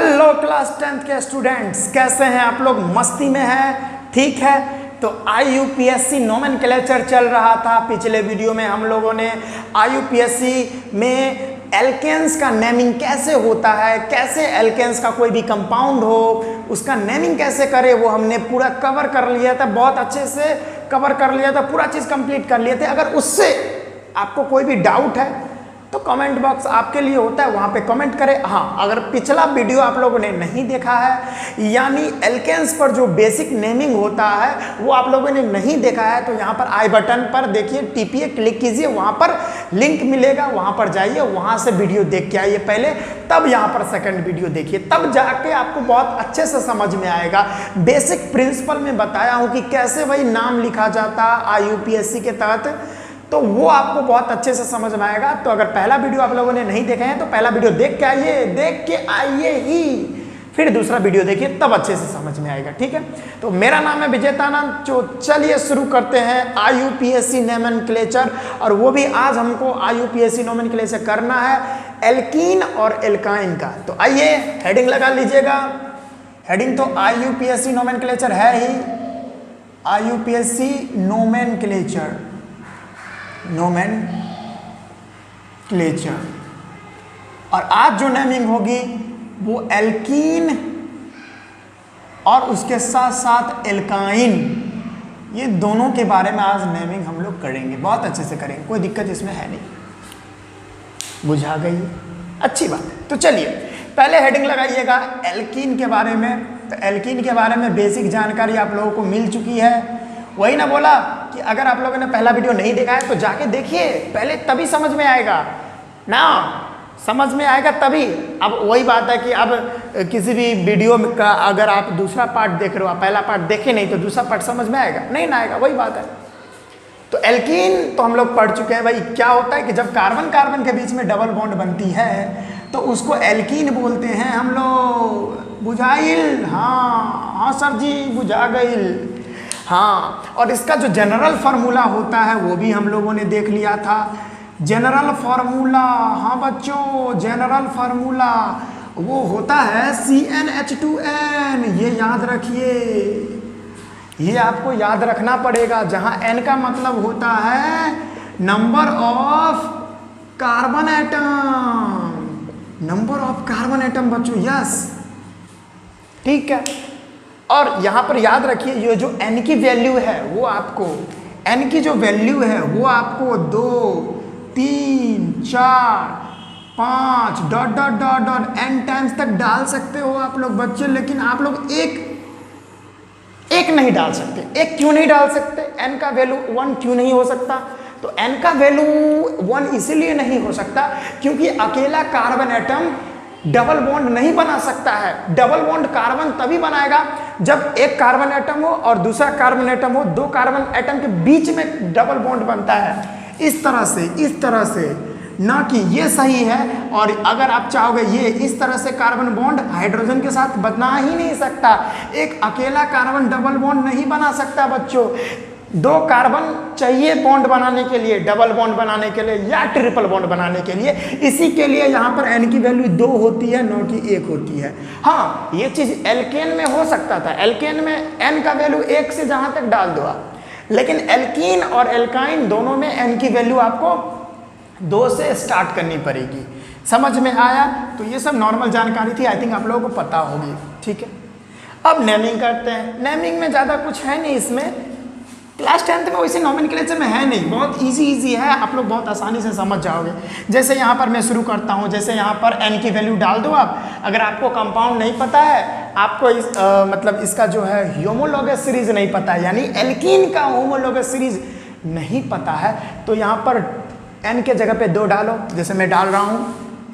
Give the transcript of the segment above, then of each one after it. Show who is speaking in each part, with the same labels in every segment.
Speaker 1: Hello class 10th के students, कैसे हैं आप लोग? मस्ती में हैं? ठीक है। तो IUPSC नोमेनक्लेचर चल रहा था। पिछले वीडियो में हम लोगों ने IUPSC में एल्केन्स का नेमिंग कैसे होता है, कैसे एल्केन्स का कोई भी कंपाउंड हो उसका नेमिंग कैसे करे, वो हमने पूरा कवर कर लिया था। बहुत अच्छे से कवर कर लिया था, पूरा चीज़ कंप्लीट कर लिए थे। अगर उससे आपको कोई भी डाउट है तो कमेंट बॉक्स आपके लिए होता है, वहाँ पे कमेंट करें। हाँ, अगर पिछला वीडियो आप लोगों ने नहीं देखा है, यानी एल्केन्स पर जो बेसिक नेमिंग होता है वो आप लोगों ने नहीं देखा है, तो यहाँ पर आई बटन पर देखिए, टीपिए, क्लिक कीजिए, वहाँ पर लिंक मिलेगा, वहाँ पर जाइए, वहाँ से वीडियो देख के आइए पहले, तब यहाँ पर सेकंड वीडियो देखिए, तब जाके आपको बहुत अच्छे से समझ में आएगा। बेसिक प्रिंसिपल में बताया हूँ कि कैसे भाई नाम लिखा जाता IUPSC के तहत, तो वो आपको बहुत अच्छे से समझ में आएगा। तो अगर पहला वीडियो आप लोगों ने नहीं देखा है तो पहला वीडियो देख के आइए ही, फिर दूसरा वीडियो देखिए, तब अच्छे से समझ में आएगा। ठीक है। तो मेरा नाम है विजेतानंद। तो चलिए शुरू करते हैं IUPSC नोमेनक्लेचर, और वो भी आज हमको IUPSC नोमेनक्लेचर करना है एल्कीन और एल्काइन का। तो आइए हेडिंग लगा लीजिएगा। हेडिंग तो IUPSC नोमेनक्लेचर है ही, IUPSC नोमेनक्लेचर, और आज जो नेमिंग होगी वो एल्कीन और उसके साथ साथ एल्काइन, ये दोनों के बारे में आज नेमिंग हम लोग करेंगे, बहुत अच्छे से करेंगे, कोई दिक्कत इसमें है नहीं। बुझा गई? अच्छी बात है। तो चलिए पहले हेडिंग लगाइएगा एल्कीन के बारे में। तो एल्कीन के बारे में बेसिक जानकारी आप लोगों को मिल चुकी है। वही ना बोला कि अगर आप लोगों ने पहला वीडियो नहीं देखा है तो जाके देखिए पहले, तभी समझ में आएगा ना, समझ में आएगा तभी। अब वही बात है कि अब किसी भी वीडियो का अगर आप दूसरा पार्ट देख रहे हो, पहला पार्ट देखे नहीं तो दूसरा पार्ट समझ में आएगा नहीं ना आएगा, वही बात है। तो एल्कीन तो हम लोग पढ़ चुके हैं भाई। क्या होता है कि जब कार्बन कार्बन के बीच में डबल बॉन्ड बनती है तो उसको एल्कीन बोलते हैं हम लोग। बुझाइल? हाँ सर जी, बुझा गईल। हाँ, और इसका जो जनरल फार्मूला होता है वो भी हम लोगों ने देख लिया था। जनरल फार्मूला, हाँ बच्चों, जनरल फार्मूला वो होता है CnH2n। ये याद रखिए, ये आपको याद रखना पड़ेगा, जहाँ n का मतलब होता है number of carbon atom, number of carbon atom बच्चों, यस, ठीक है। और यहाँ पर याद रखिए ये जो n की वैल्यू है वो आपको, n की जो वैल्यू है वो आपको 2, 3, 4, 5 dot dot dot dot n times तक डाल सकते हो आप लोग बच्चे, लेकिन आप लोग एक नहीं डाल सकते। एक क्यों नहीं डाल सकते? n का वैल्यू 1 क्यों नहीं हो सकता? तो n का वैल्यू 1 इसीलिए नहीं हो सकता क्योंकि अकेला कार्बन एटम डबल बॉन्ड नहीं बना सकता है। डबल बॉन्ड कार्बन तभी बनाएगा जब एक कार्बन एटम हो और दूसरा कार्बन एटम हो, दो कार्बन एटम के बीच में डबल बॉन्ड बनता है। इस तरह से, ना कि ये सही है। और अगर आप चाहोगे ये इस तरह से कार्बन बॉन्ड हाइड्रोजन के साथ बना ही नहीं सकता। एक अकेला कार्बन डबल बॉन्ड नहीं बना सकता बच्चों। दो कार्बन चाहिए बॉन्ड बनाने के लिए, डबल बॉन्ड बनाने के लिए या ट्रिपल बॉन्ड बनाने के लिए। इसी के लिए यहाँ पर n की वैल्यू 2 होती है, न कि 1 होती है। हाँ, ये चीज़ एल्केन में हो सकता था। एल्केन में n का वैल्यू 1 से जहाँ तक डाल दो आप, लेकिन एल्कीन और एल्काइन दोनों में n की वैल्यू आपको 2 से स्टार्ट करनी पड़ेगी। समझ में आया? तो ये सब नॉर्मल जानकारी थी, आई थिंक आप लोगों को पता होगी। ठीक है, अब नेमिंग करते हैं। नेमिंग में ज़्यादा कुछ है नहीं, इसमें क्लास 10th में वैसे नोमेनक्लेचर में है नहीं, बहुत इजी है, आप लोग बहुत आसानी से समझ जाओगे। जैसे यहाँ पर मैं शुरू करता हूँ, जैसे यहाँ पर n की वैल्यू डाल दो आप। अगर आपको कंपाउंड नहीं पता है, आपको मतलब इसका जो है होमोलॉगस सीरीज नहीं पता है, यानी एल्कीन का होमोलॉगस सीरीज नहीं पता है, तो यहाँ पर n के जगह पे 2 डालो। जैसे मैं डाल रहा हूँ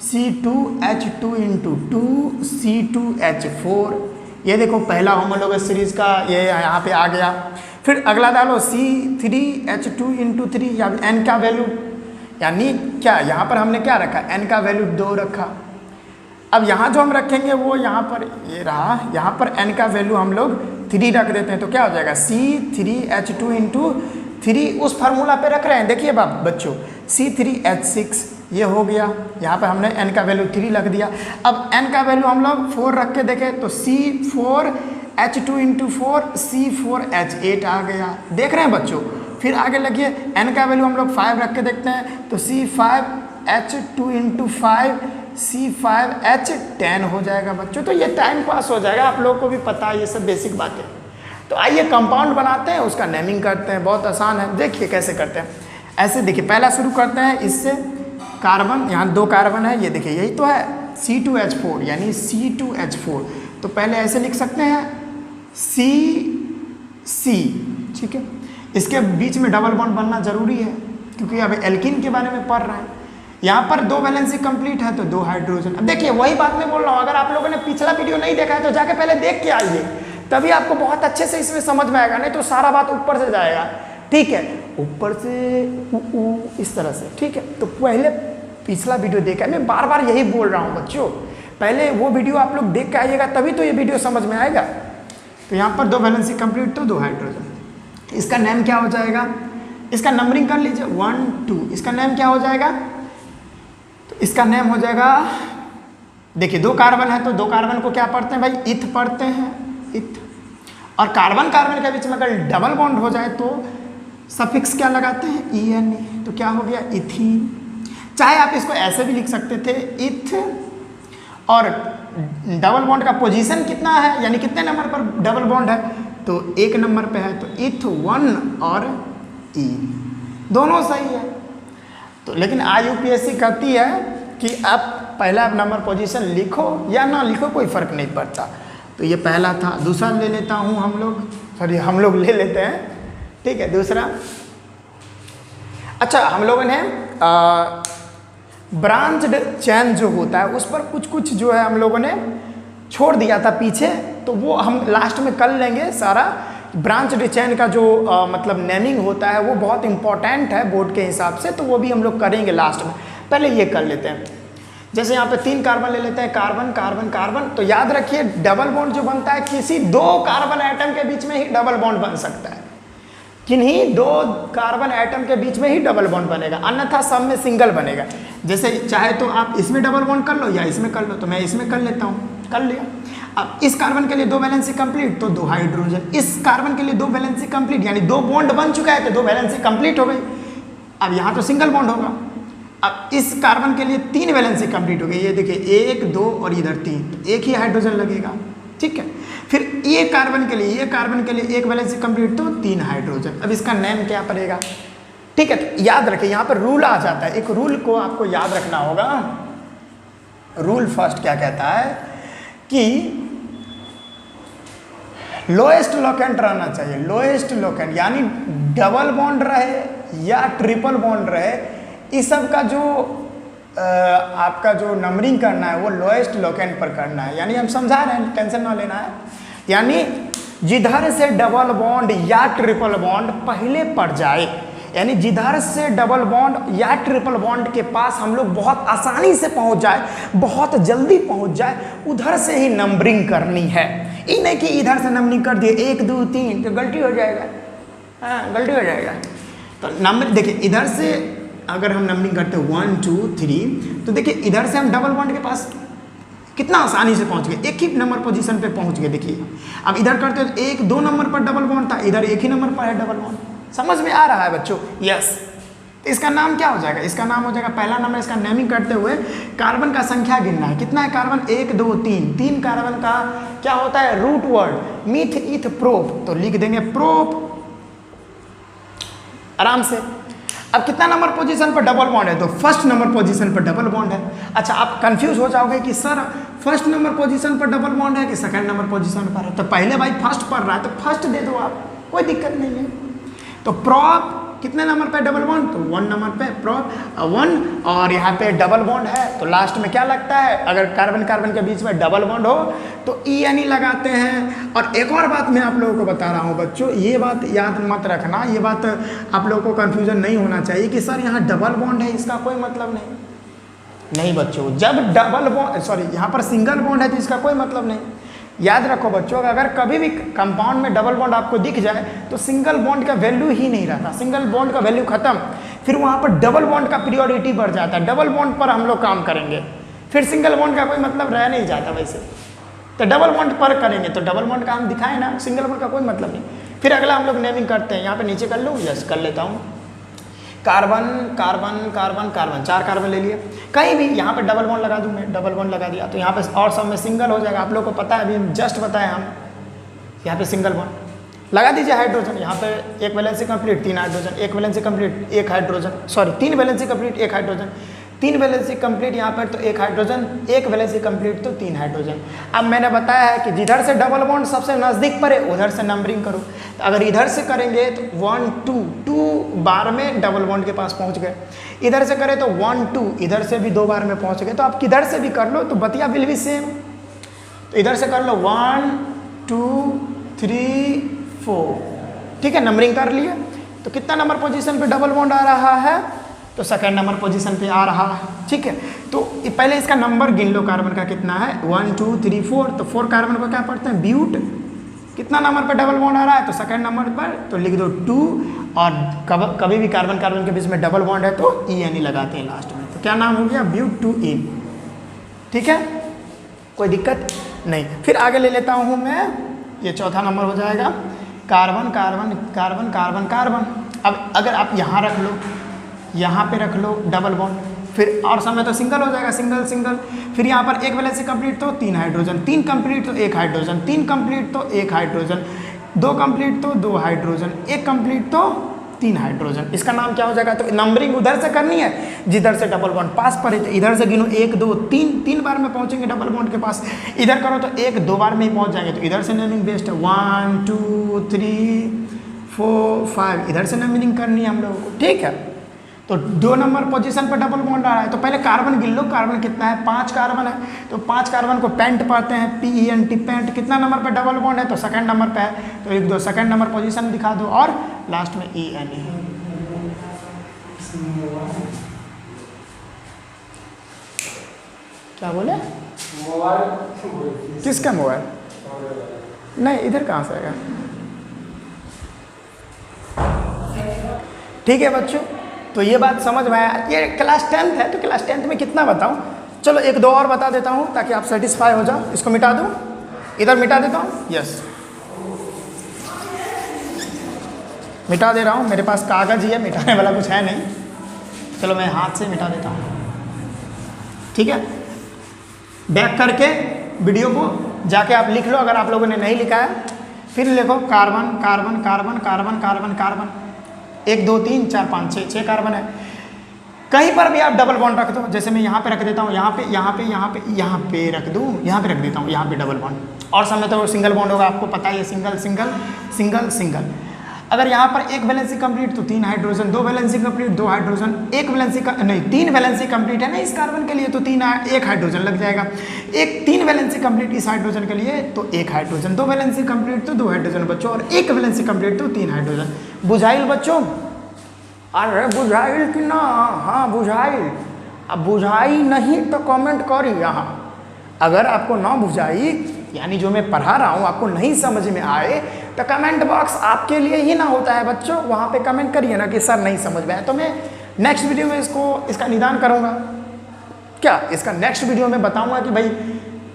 Speaker 1: C2H2 × 2 C2H4। ये देखो पहला होमोलॉगस सीरीज का ये यहाँ पे आ गया। फिर अगला डालो C3H2 × 3, या n का वैल्यू, यानी क्या यहाँ पर हमने क्या रखा, n का वैल्यू 2 रखा। अब यहाँ जो हम रखेंगे वो यहाँ पर ये रहा, यहाँ पर n का वैल्यू हम लोग 3 रख देते हैं, तो क्या हो जाएगा C3H2 × 3। उस फार्मूला पे रख रहे हैं, देखिए बच्चों, C3H6 ये हो गया, यहाँ पे हमने n का वैल्यू 3 रख दिया। अब n का वैल्यू हम लोग 4 रख के देखें तो C4H2 इंटू 4 C4H8 आ गया। देख रहे हैं बच्चों। फिर आगे लगिए n का वैल्यू हम लोग 5 रख के देखते हैं तो C5H2 इंटू 5 C5H10 हो जाएगा बच्चों। तो ये टाइम पास हो जाएगा, आप लोगों को भी पता है ये सब बेसिक बातें। तो आइए कंपाउंड बनाते हैं, उसका नेमिंग करते हैं। बहुत आसान है, देखिए कैसे करते हैं। ऐसे देखिए, पहला शुरू करते हैं इससे, कार्बन, यहाँ 2 कार्बन है, ये देखिए यही तो है C2H4 यानी C2H4। तो पहले ऐसे लिख सकते हैं C, ठीक है। इसके बीच में डबल बॉन्ड बनना जरूरी है क्योंकि अब एल्कीन के बारे में पढ़ रहे हैं। यहाँ पर 2 वैलेंसी कंप्लीट है तो 2 हाइड्रोजन। अब देखिए वही बात मैं बोल रहा हूँ, अगर आप लोगों ने पिछला वीडियो नहीं देखा है तो जाके पहले देख के आइए, तभी आपको बहुत अच्छे से इसमें समझ में आएगा, नहीं तो सारा बात ऊपर से जाएगा, ठीक है, ऊपर से इस तरह से, ठीक है। तो पहले पिछला वीडियो देखा है, मैं बार बार यही बोल रहा हूँ बच्चों, पहले वो वीडियो आप लोग देख के आइएगा तभी तो ये वीडियो समझ में आएगा। तो यहाँ पर 2 वैलेंसी कंप्लीट तो 2 हाइड्रोजन। इसका नेम क्या हो जाएगा, इसका नंबरिंग कर लीजिए 1 2। इसका नेम क्या हो जाएगा, तो इसका नेम हो जाएगा, देखिए 2 कार्बन है तो 2 कार्बन को क्या पढ़ते हैं भाई, इथ पढ़ते हैं, इथ। और कार्बन कार्बन के बीच में अगर डबल बॉन्ड हो जाए तो सफिक्स क्या लगाते हैं, EN, तो क्या हो गया, इथीन। चाहे आप इसको ऐसे भी लिख सकते थे, इथ, और डबल बॉन्ड का पोजीशन कितना है, यानी कितने नंबर पर डबल बॉन्ड है, तो 1 नंबर पे है, तो इथ 1 और ई दोनों सही है। तो लेकिन IUPAC कहती है कि आप पहला नंबर पोजीशन लिखो या ना लिखो कोई फर्क नहीं पड़ता। तो ये पहला था, दूसरा ले लेता हूँ हम लोग ले लेते हैं, ठीक है। दूसरा, अच्छा हम लोगों ने ब्रांच्ड चेन जो होता है उस पर कुछ कुछ जो है हम लोगों ने छोड़ दिया था पीछे, तो वो हम लास्ट में कर लेंगे सारा। ब्रांच्ड चेन का जो मतलब नेमिंग होता है वो बहुत इंपॉर्टेंट है बोर्ड के हिसाब से, तो वो भी हम लोग करेंगे लास्ट में। पहले ये कर लेते हैं, जैसे यहाँ पे 3 कार्बन ले लेते हैं, कार्बन कार्बन कार्बन। तो याद रखिए डबल बॉन्ड जो बनता है किसी 2 कार्बन एटम के बीच में ही डबल बॉन्ड बन सकता है, किन्हीं 2 कार्बन एटम के बीच में ही डबल बॉन्ड बनेगा, अन्यथा सब में सिंगल बनेगा। जैसे चाहे तो आप इसमें डबल बॉन्ड कर लो या इसमें कर लो, तो मैं इसमें कर लेता हूँ, कर लिया। अब इस कार्बन के लिए 2 वैलेंसी कंप्लीट तो 2 हाइड्रोजन, इस कार्बन के लिए 2 वैलेंसी कंप्लीट यानी 2 बॉन्ड बन चुका है तो 2 वैलेंसी कंप्लीट हो गई। अब यहाँ तो सिंगल बॉन्ड होगा। अब इस कार्बन के लिए 3 वैलेंसी कंप्लीट हो गई, ये देखिए 1 2 और इधर 3, तो 1 ही हाइड्रोजन लगेगा, ठीक है। फिर ये कार्बन के लिए 1 वैलेंसी कंप्लीट तो 3 हाइड्रोजन। अब इसका नेम क्या पड़ेगा, ठीक है। तो याद रखें यहाँ पर रूल आ जाता है, एक रूल को आपको याद रखना होगा। रूल फर्स्ट क्या कहता है कि लोएस्ट लोकेंट रहना चाहिए, लोएस्ट लोकेंट यानी डबल बॉन्ड रहे या ट्रिपल बॉन्ड रहे, इस सब का जो आपका जो नंबरिंग करना है वो लोएस्ट लोकेंट पर करना है। यानी हम समझा रहे हैं, टेंशन ना लेना है। यानी जिधर से डबल बॉन्ड या ट्रिपल बॉन्ड पहले पड़ जाए, यानी जिधर से डबल बॉन्ड या ट्रिपल बॉन्ड के पास हम लोग बहुत आसानी से पहुंच जाए, बहुत जल्दी पहुंच जाए, उधर से ही नंबरिंग करनी है। ये नहीं कि इधर से नंबरिंग कर दिए 1 2 3 तो गलती हो जाएगा, हाँ गलती हो जाएगा। तो नंबर देखिए, इधर से अगर हम नंबरिंग करते हैं 1 2 3 तो देखिए इधर से हम डबल बॉन्ड के पास कितना आसानी से पहुंच गए, एक ही नंबर पोजीशन पे पहुंच गए। देखिए अब इधर करते तो 1 2 नंबर पर डबल बॉन्ड था, इधर 1 ही नंबर पर है डबल बॉन्ड। समझ में आ रहा है बच्चों, यस। तो इसका नाम क्या हो जाएगा, इसका नाम हो जाएगा, पहला नंबर इसका नेमिंग करते हुए कार्बन का संख्या गिनना है। कितना है कार्बन, 1 2 3, 3 कार्बन का क्या होता है रूट वर्ड, मीथ इथ प्रोप, तो लिख देंगे प्रोप आराम से। अब कितना नंबर पोजीशन पर डबल बॉन्ड है, तो फर्स्ट नंबर पोजीशन पर डबल बॉन्ड है। अच्छा आप कंफ्यूज हो जाओगे कि सर फर्स्ट नंबर पोजीशन पर डबल बॉन्ड है कि सेकंड नंबर पोजीशन पर है, तो पहले भाई फर्स्ट पर रहा है तो फर्स्ट दे दो आप, कोई दिक्कत नहीं है। तो प्रॉप कितने नंबर पे डबल बॉन्ड, तो 1 नंबर पे प्रॉप 1, और यहाँ पे डबल बॉन्ड है तो लास्ट में क्या लगता है, अगर कार्बन कार्बन के बीच में डबल बॉन्ड हो तो ENE लगाते हैं। और एक और बात मैं आप लोगों को बता रहा हूँ बच्चों, ये बात याद मत रखना, ये बात आप लोगों को कन्फ्यूजन नहीं होना चाहिए कि सर यहाँ डबल बॉन्ड है इसका कोई मतलब नहीं बच्चों, जब डबल बॉन्ड यहाँ पर सिंगल बॉन्ड है तो इसका कोई मतलब नहीं। याद रखो बच्चों, अगर कभी भी कंपाउंड में डबल बॉन्ड आपको दिख जाए तो सिंगल बॉन्ड का वैल्यू ही नहीं रहता, सिंगल बॉन्ड का वैल्यू खत्म। फिर वहाँ पर डबल बॉन्ड का प्रियोरिटी बढ़ जाता है, डबल बॉन्ड पर हम लोग काम करेंगे, फिर सिंगल बॉन्ड का कोई मतलब रह नहीं जाता वैसे, तो डबल बॉन्ड पर करेंगे, तो डबल बॉन्ड का हम दिखाएं ना, सिंगल बॉन्ड का कोई मतलब नहीं। फिर अगला हम लोग नेमिंग करते हैं, यहाँ पे नीचे कर लूँ, यस कर लेता हूँ, carbon carbon carbon carbon, 4 carbon ले लिए, कहीं भी यहाँ पे डबल बॉन्ड लगा दूँ मैं, डबल बॉन्ड लगा दिया तो यहाँ पे और सब में सिंगल हो जाएगा, आप लोग को पता है, अभी हम जस्ट बताए हम, यहाँ पे सिंगल बॉन्ड लगा दीजिए, हाइड्रोजन यहाँ पे एक वैलेंसी कंप्लीट 3 हाइड्रोजन, एक valency complete 1 hydrogen, sorry 3 valency complete 1 hydrogen, 3 valency complete यहाँ पर तो 1 हाइड्रोजन, 1 वैलेंसी कंप्लीट तो 3 हाइड्रोजन। अब मैंने बताया है कि जिधर से डबल बॉन्ड सबसे नज़दीक पड़े उधर से नंबरिंग करो, तो अगर इधर से करेंगे तो 1 2 बार में डबल बॉन्ड के पास पहुँच गए, इधर से करें तो 1 2, इधर से भी 2 बार में पहुँच गए, तो आप किधर से भी कर लो तो बतिया विल भी सेम, तो इधर से कर लो 1 2 3 4, ठीक है, नंबरिंग कर लिए, तो कितना नंबर पोजीशन पे डबल बॉन्ड आ रहा है, तो सेकंड नंबर पोजीशन पे आ रहा है, ठीक है। तो पहले इसका नंबर गिन लो, कार्बन का कितना है 1 2 3 4, तो 4 कार्बन को क्या पढ़ते हैं ब्यूट, कितना नंबर पर डबल बॉन्ड आ रहा है, तो सेकंड नंबर पर, तो लिख दो 2, और कभी भी कार्बन कार्बन के बीच में डबल बॉन्ड है तो ENE लगाते हैं लास्ट में, तो क्या नाम हो गया ब्यूट-2-ene, ठीक है, कोई दिक्कत नहीं। फिर आगे ले लेता हूँ मैं, ये चौथा नंबर हो जाएगा, carbon carbon carbon carbon carbon. अब अगर आप यहाँ रख लो, यहाँ पे रख लो डबल बॉन्ड, फिर और समय तो सिंगल हो जाएगा, सिंगल सिंगल, फिर यहाँ पर 1 वैलेंसी कंप्लीट तो 3 हाइड्रोजन, 3 कंप्लीट तो 1 हाइड्रोजन, 3 कंप्लीट तो 1 हाइड्रोजन, 2 कंप्लीट तो 2 हाइड्रोजन, 1 कंप्लीट तो 3 हाइड्रोजन, इसका नाम क्या हो जाएगा, तो नंबरिंग उधर से करनी है जिधर से डबल बॉन्ड पास पड़े, तो इधर से गिनो 1 2 3 बार में पहुंचेंगे डबल बॉन्ड के पास, इधर करो तो 1 2 बार में ही पहुंच जाएंगे, तो इधर से नेमिंग बेस्ट है 1 2 3 4 5, इधर से नेमिंग करनी है हम लोगों को, ठीक है। तो 2 नंबर पोजीशन पर डबल बॉन्ड आ रहा है, तो पहले कार्बन गिन लो, कार्बन कितना है 5 कार्बन है, तो 5 कार्बन को पेंट पढ़ते हैं PENT पेंट, कितना नंबर पर डबल बॉन्ड है, तो सेकंड नंबर पे है, तो लिख दो सेकंड नंबर पोजीशन दिखा दो, और लास्ट में ENE। क्या बोले, मोबाइल किसका मोबाइल, नहीं इधर कहाँ से आएगा, ठीक है बच्चों, तो ये बात समझ में आया। ये क्लास 10th है, तो क्लास 10th में कितना बताऊं, चलो 1 2 और बता देता हूं ताकि आप सेटिस्फाई हो जाओ। इसको मिटा दूं, इधर मिटा देता हूं, यस मिटा दे रहा हूं, मेरे पास कागज़ ही है, मिटाने वाला कुछ है नहीं, चलो मैं हाथ से मिटा देता हूं, ठीक है। बैक करके वीडियो को जाके आप लिख लो, अगर आप लोगों ने नहीं लिखा है फिर लिखो carbon carbon carbon carbon carbon carbon, 1 2 3 4 5 6 carbon है, कहीं पर भी आप डबल बॉन्ड रख दो, जैसे मैं यहाँ पे रख देता हूँ, यहाँ पे यहाँ पे यहाँ पे यहाँ पे रख दूँ, यहाँ पे रख देता हूँ, यहाँ पे डबल बॉन्ड, और समय तो सिंगल बॉन्ड होगा, आपको पता है सिंगल सिंगल सिंगल सिंगल। अगर यहाँ पर 1 वैलेंसी कंप्लीट तो 3 hydrogen, 2 valency complete 2 hydrogen, 1 valency नहीं 3 वैलेंसी कंप्लीट है ना इस कार्बन के लिए, तो 1 हाइड्रोजन लग जाएगा, 3 वैलेंसी कंप्लीट इस हाइड्रोजन के लिए तो 1 हाइड्रोजन, 2 वैलेंसी कंप्लीट तो 2 हाइड्रोजन बच्चों, और 1 वैलेंसी कंप्लीट तो 3 हाइड्रोजन। बुझाइल बच्चों, अरे बुझाइल कि ना, हाँ बुझाइल, अब बुझाई नहीं तो कमेंट करी यहाँ, अगर आपको ना बुझाई यानी जो मैं पढ़ा रहा हूँ आपको नहीं समझ में आए तो कमेंट बॉक्स आपके लिए ही ना होता है बच्चों, वहाँ पे कमेंट करिए ना कि सर नहीं समझ में आया, तो मैं नेक्स्ट वीडियो में इसका निदान करूँगा, क्या इसका नेक्स्ट वीडियो में बताऊँगा कि भाई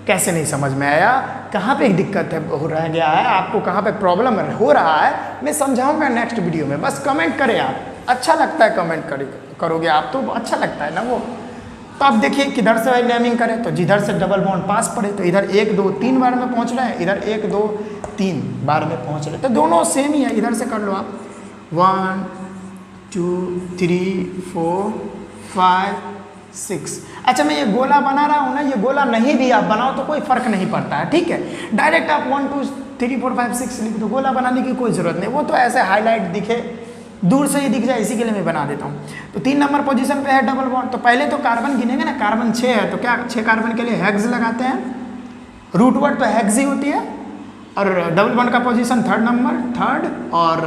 Speaker 1: कैसे नहीं समझ में आया, कहाँ पे दिक्कत है हो रह गया है, आपको कहाँ पे प्रॉब्लम हो रहा है, मैं समझाऊँगा नेक्स्ट वीडियो में, बस कमेंट करें आप, अच्छा लगता है कमेंट करोगे आप तो अच्छा लगता है ना वो। तो आप देखिए किधर से नेमिंग करें, तो जिधर से डबल बॉन्ड पास पड़े तो इधर 1 2 3 बार में पहुंच रहे हैं, इधर 1 2 3 बार में पहुंच रहे, तो दोनों सेम ही है, इधर से कर लो आप 1 2 3 4 5 6। अच्छा मैं ये गोला बना रहा हूँ ना, ये गोला नहीं भी आप बनाओ तो कोई फर्क नहीं पड़ता है, ठीक है, डायरेक्ट आप 1 2 3 4 5 6 लिख दो, गोला बनाने की कोई ज़रूरत नहीं, वो तो ऐसे हाईलाइट दिखे दूर से ही दिख जाए, इसी के लिए मैं बना देता हूँ। तो 3 नंबर पोजीशन पे है डबल बॉन्ड, तो पहले तो कार्बन गिनेंगे ना, कार्बन 6 है तो क्या 6 कार्बन के लिए हेक्स लगाते हैं, रूट वर्ड तो हेक्स ही होती है, और डबल बॉन्ड का पोजीशन 3rd नंबर 3rd, और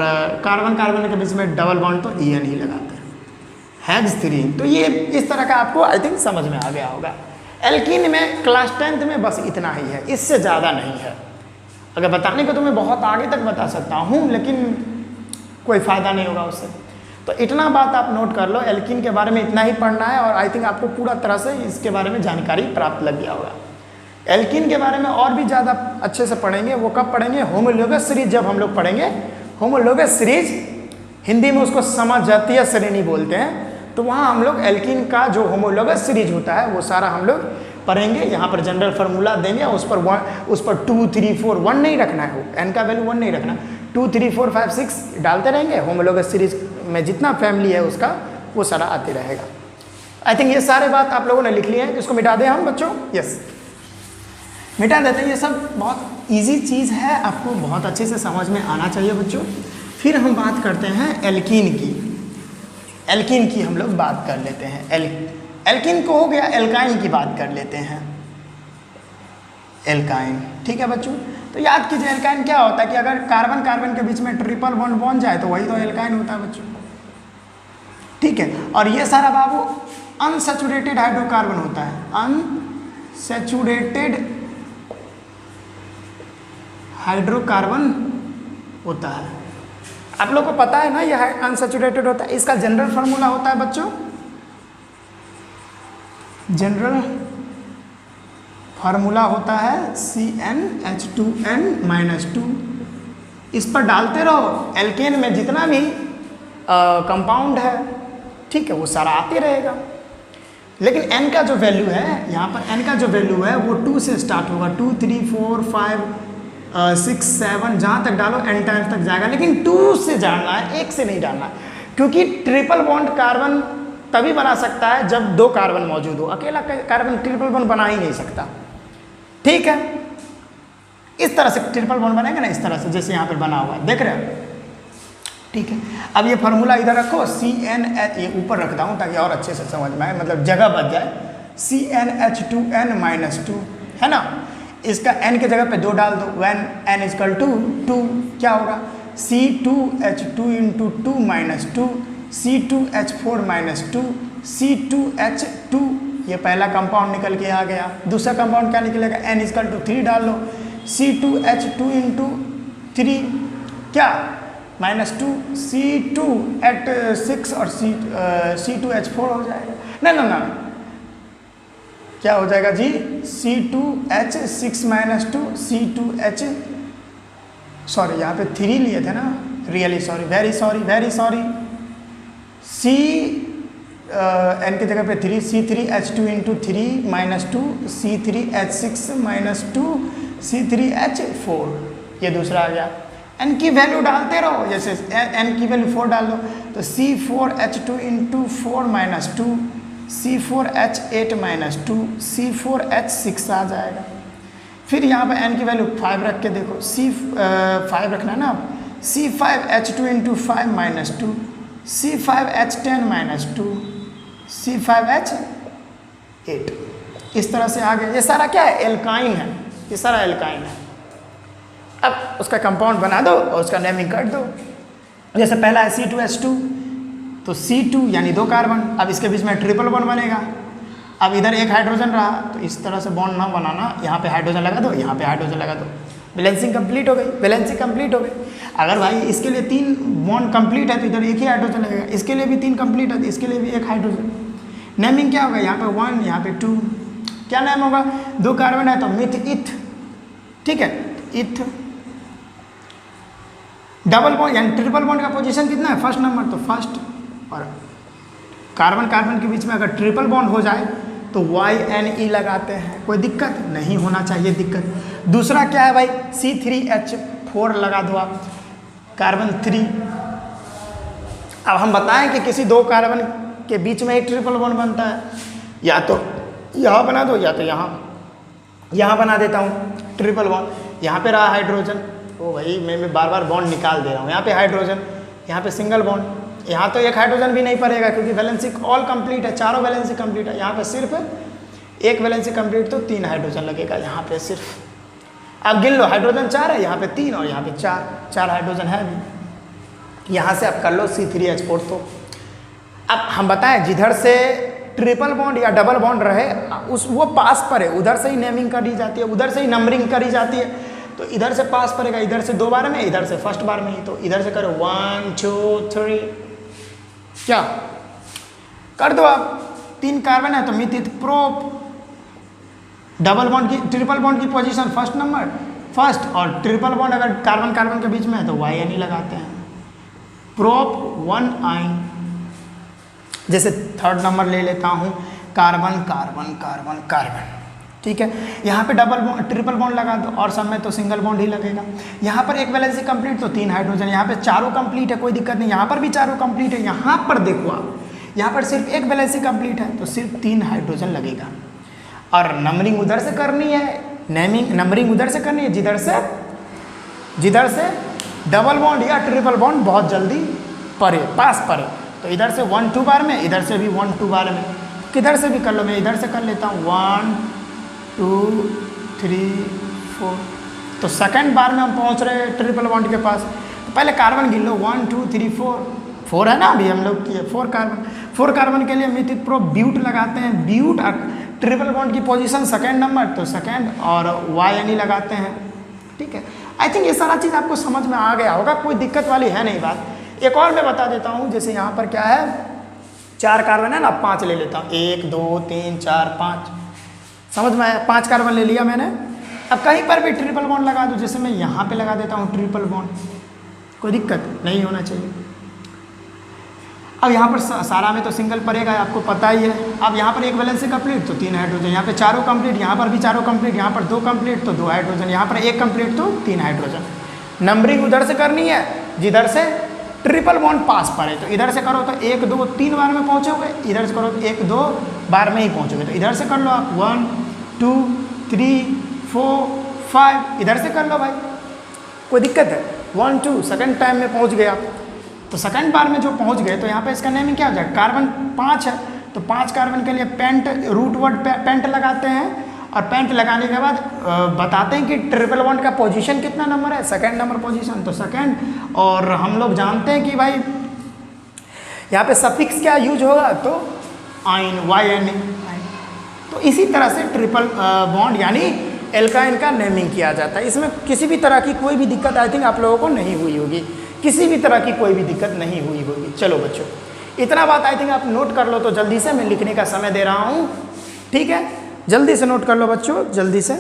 Speaker 1: कार्बन कार्बन के बीच में डबल बॉन्ड तो EN ही लगाते हैं, हेक्स 3। तो ये इस तरह का आपको आई थिंक समझ में आ गया होगा। एल्कीन में क्लास 10th में बस इतना ही है, इससे ज़्यादा नहीं है, अगर बताने को तो मैं बहुत आगे तक बता सकता हूँ लेकिन कोई फ़ायदा नहीं होगा उससे। तो इतना बात आप नोट कर लो, एल्कीन के बारे में इतना ही पढ़ना है और आई थिंक आपको पूरा तरह से इसके बारे में जानकारी प्राप्त लग गया होगा। एल्कीन के बारे में और भी ज़्यादा अच्छे से पढ़ेंगे, वो कब पढ़ेंगे? होमोलोगस सीरीज जब हम लोग पढ़ेंगे। होमोलोगस सीरीज हिंदी में उसको समजातीय श्रेणी बोलते हैं, तो वहाँ हम लोग एल्कीन का जो होमोलोगस सीरीज होता है वो सारा हम लोग पढ़ेंगे। यहाँ पर जनरल फार्मूला देंगे, उस पर 2 3 4 1 नहीं रखना है, वो एन का वैल्यू 1 नहीं रखना, 2 3 4 5 6 डालते रहेंगे। होमोलोगस सीरीज में जितना फैमिली है उसका वो सारा आते रहेगा। आई थिंक ये सारे बात आप लोगों ने लिख लिए हैं, इसको मिटा दें हम बच्चों? यस, मिटा देते हैं। ये सब बहुत ईजी चीज़ है, आपको बहुत अच्छे से समझ में आना चाहिए बच्चों। फिर हम बात करते हैं एल्कीन की। एल्कीन की हम लोग बात कर लेते हैं। एल्कीन को हो गया, एल्काइन की बात कर लेते हैं। एल्काइन, ठीक है बच्चों। तो याद कीजिए एल्काइन क्या होता है कि अगर कार्बन कार्बन के बीच में ट्रिपल बॉन्ड बन जाए तो वही तो एल्काइन होता है बच्चों, ठीक है। और ये सारा बाबू अनसैचुरेटेड हाइड्रोकार्बन होता है, अनसैचुरेटेड हाइड्रोकार्बन होता है। आप लोग को पता है ना ये अनसैचुरेटेड होता है। इसका जनरल फार्मूला होता है बच्चों, जनरल फार्मूला होता है CnH2n-2। इस पर डालते रहो, एल्केन में जितना भी कंपाउंड है, ठीक है, वो सारा आते रहेगा। लेकिन n का जो वैल्यू है, यहाँ पर n का जो वैल्यू है वो 2 से स्टार्ट होगा, 2 3 4 5 6 7 जहाँ तक डालो n टाइम्स तक जाएगा। लेकिन 2 से डालना है, 1 से नहीं डालना है, क्योंकि ट्रिपल बॉन्ड कार्बन तभी बना सकता है जब 2 कार्बन मौजूद हो। अकेला कार्बन ट्रिपल बॉन्ड बना ही नहीं सकता, ठीक है। इस तरह से ट्रिपल बॉन्ड बनेगा ना, इस तरह से जैसे यहाँ पर बना हुआ है, देख रहे हो, ठीक है। अब ये फार्मूला इधर रखो, CnH, ये ऊपर रखता हूँ ताकि और अच्छे से समझ में आए, मतलब जगह बच जाए। CnH2n-2 है ना, इसका n के जगह पे 2 डाल दो, when n = 2 क्या होगा? C2H2 × 2 - 2 C2H4 - 2 C2H2, ये पहला कंपाउंड निकल के आ गया। दूसरा कंपाउंड क्या निकलेगा? n = 3 डाल लो, C2H2 × 3 क्या -2 C2H6 और C2H4 हो जाएगा। ना क्या हो जाएगा जी? C2H6 - 2 C2H, सॉरी यहाँ पे 3 लिए थे ना, really sorry, very sorry. n की जगह पे 3, C3H2 × 3 - 2 C3H6 - 2 C3H4, ये दूसरा आ गया। n की वैल्यू डालते रहो, जैसे n की वैल्यू 4 डाल दो तो C4H2 × 4 - 2 C4H8 - 2 C4H6 आ जाएगा। फिर यहाँ पर n की वैल्यू 5 रख के देखो, C5 रखना है ना, C5H2 × 5 - 2 C5H10 - 2 C5H8, इस तरह से आ गया। ये सारा क्या है? एल्काइन है, ये सारा एल्काइन है। अब उसका कंपाउंड बना दो और उसका नेमिंग कर दो। जैसे पहला है C2H2, तो C2 यानी 2 कार्बन, अब इसके बीच में ट्रिपल बॉन्ड बनेगा। अब इधर एक हाइड्रोजन रहा, तो इस तरह से बॉन्ड ना बनाना, यहाँ पे हाइड्रोजन लगा दो, यहाँ पे हाइड्रोजन लगा दो, बैलेंसिंग कंप्लीट हो गई, बैलेंसिंग कंप्लीट हो गई। अगर भाई इसके लिए 3 बॉन्ड कंप्लीट है तो इधर एक ही हाइड्रोजन लगेगा, इसके लिए भी 3 कंप्लीट है तो इसके लिए भी एक हाइड्रोजन। नेमिंग क्या होगा? यहाँ पे 1, यहाँ पे 2, क्या नेम होगा? 2 कार्बन है तो मिथ इथ, ठीक है, इथ। डबल बॉन्ड यानी ट्रिपल बॉन्ड का पोजीशन कितना है? फर्स्ट नंबर, तो फर्स्ट। और कार्बन कार्बन के बीच में अगर ट्रिपल बॉन्ड हो जाए तो YNE लगाते हैं, कोई दिक्कत नहीं होना चाहिए दिक्कत। दूसरा क्या है भाई? C3H4 लगा दो आप, कार्बन 3। अब हम बताएं कि किसी 2 कार्बन के बीच में ही ट्रिपल बॉन्ड बनता है, या तो यहाँ बना दो या तो यहाँ बना देता हूँ ट्रिपल बॉन्ड। यहाँ पे रहा हाइड्रोजन, ओ भाई मैं बार बॉन्ड निकाल दे रहा हूँ। यहाँ पे हाइड्रोजन, यहाँ पे सिंगल बॉन्ड, यहाँ तो एक हाइड्रोजन भी नहीं पड़ेगा क्योंकि वैलेंसी ऑल कंप्लीट है, चारों वैलेंसी कंप्लीट है। यहाँ पे सिर्फ एक वैलेंसी कंप्लीट, तो 3 हाइड्रोजन लगेगा यहाँ पे सिर्फ। अब गिन लो, हाइड्रोजन 4 है, यहाँ पे 3 और यहाँ पे 4 हाइड्रोजन है भी। यहाँ से आप कर लो C3H4। तो अब हम बताएं जिधर से ट्रिपल बॉन्ड या डबल बॉन्ड रहे वो पास पर है, उधर से ही नेमिंग करी जाती है, उधर से ही नंबरिंग करी जाती है। तो इधर से पास पड़ेगा, इधर से 2 बार में, इधर से फर्स्ट बार में ही। तो इधर से करो 1 2 3, क्या कर दो आप, 3 कार्बन है तो मिथित प्रोप, डबल बॉन्ड की ट्रिपल बॉन्ड की पोजीशन फर्स्ट नंबर फर्स्ट, और ट्रिपल बॉन्ड अगर कार्बन कार्बन के बीच में है तो YN लगाते हैं, प्रोप 1 आइन। जैसे थर्ड नंबर ले लेता हूँ, कार्बन कार्बन कार्बन कार्बन, ठीक है। यहाँ पे डबल बॉन्ड ट्रिपल बॉन्ड लगा दो, और सब में तो सिंगल बॉन्ड ही लगेगा। यहाँ पर एक वैलेंसी कंप्लीट तो 3 हाइड्रोजन, यहाँ पे चारों कंप्लीट है, कोई दिक्कत नहीं, यहाँ पर भी चारों कंप्लीट है। यहाँ पर देखो आप, यहाँ पर सिर्फ एक वैलेंसी कंप्लीट है तो सिर्फ 3 हाइड्रोजन लगेगा। और नंबरिंग उधर से करनी है, नंबरिंग उधर से करनी है जिधर से डबल बॉन्ड या ट्रिपल बॉन्ड बहुत जल्दी परे पास परे। तो इधर से 1 2 बार में, इधर से भी 1 2 बार में, किधर से भी कर लो, मैं इधर से कर लेता हूँ 1 2 3 4। तो सेकंड बार में हम पहुँच रहे हैं ट्रिपल बॉन्ड के पास। तो पहले कार्बन गिन लो, 1 2 3 4 है ना, अभी हम लोग किए 4 कार्बन के लिए मिथित प्रो ब्यूट लगाते हैं, ब्यूट ट्रिपल बॉन्ड की पोजीशन सेकंड नंबर तो सेकंड, और YN लगाते हैं, ठीक है। आई थिंक ये सारा चीज़ आपको समझ में आ गया होगा, कोई दिक्कत वाली है नहीं बात। एक और मैं बता देता हूँ, जैसे यहाँ पर क्या है, 4 कार्बन है ना, 5 ले लेता हूँ, 1 2 3 4 5, समझ में आया, 5 कार्बन ले लिया मैंने। अब कहीं पर भी ट्रिपल बॉन्ड लगा दूँ, जैसे मैं यहाँ पे लगा देता हूँ ट्रिपल बॉन्ड, कोई दिक्कत नहीं होना चाहिए। अब यहाँ पर सारा में तो सिंगल पड़ेगा, आपको पता ही है। अब यहाँ पर एक वैलेंसी कंप्लीट तो 3 हाइड्रोजन, यहाँ पे चारों कंप्लीट, यहाँ पर भी चारों कंप्लीट, यहाँ पर 2 कंप्लीट तो 2 हाइड्रोजन, यहाँ पर 1 कंप्लीट तो 3 हाइड्रोजन। नंबरिंग उधर से करनी है जिधर से ट्रिपल बॉन्ड पास पड़े, तो इधर से करो तो 1 2 3 बार में पहुँचोगे, इधर से करो तो 1 2 बार में ही पहुँचोगे। तो इधर से कर लो आप 1 2 3 4 5, इधर से कर लो भाई, कोई दिक्कत है। 1 2 सेकंड टाइम में पहुँच गए आप। तो सेकंड बार में जो पहुंच गए तो यहाँ पे इसका नेमिंग क्या हो जाएगा, कार्बन 5 है तो 5 कार्बन के लिए पेंट, रूट वर्ड पेंट लगाते हैं, और पेंट लगाने के बाद बताते हैं कि ट्रिपल बॉन्ड का पोजीशन कितना नंबर है, सेकंड नंबर पोजीशन तो सेकंड। और हम लोग जानते हैं कि भाई यहाँ पे सफिक्स क्या यूज होगा, तो आइन, YN। तो इसी तरह से ट्रिपल बॉन्ड यानी एल्काइन का नेमिंग किया जाता है। इसमें किसी भी तरह की कोई भी दिक्कत आई थिंक आप लोगों को नहीं हुई होगी, किसी भी तरह की कोई भी दिक्कत नहीं हुई होगी। चलो बच्चों, इतना बात आई थिंक आप नोट कर लो, तो जल्दी से मैं लिखने का समय दे रहा हूँ, ठीक है, जल्दी से नोट कर लो बच्चों, जल्दी से।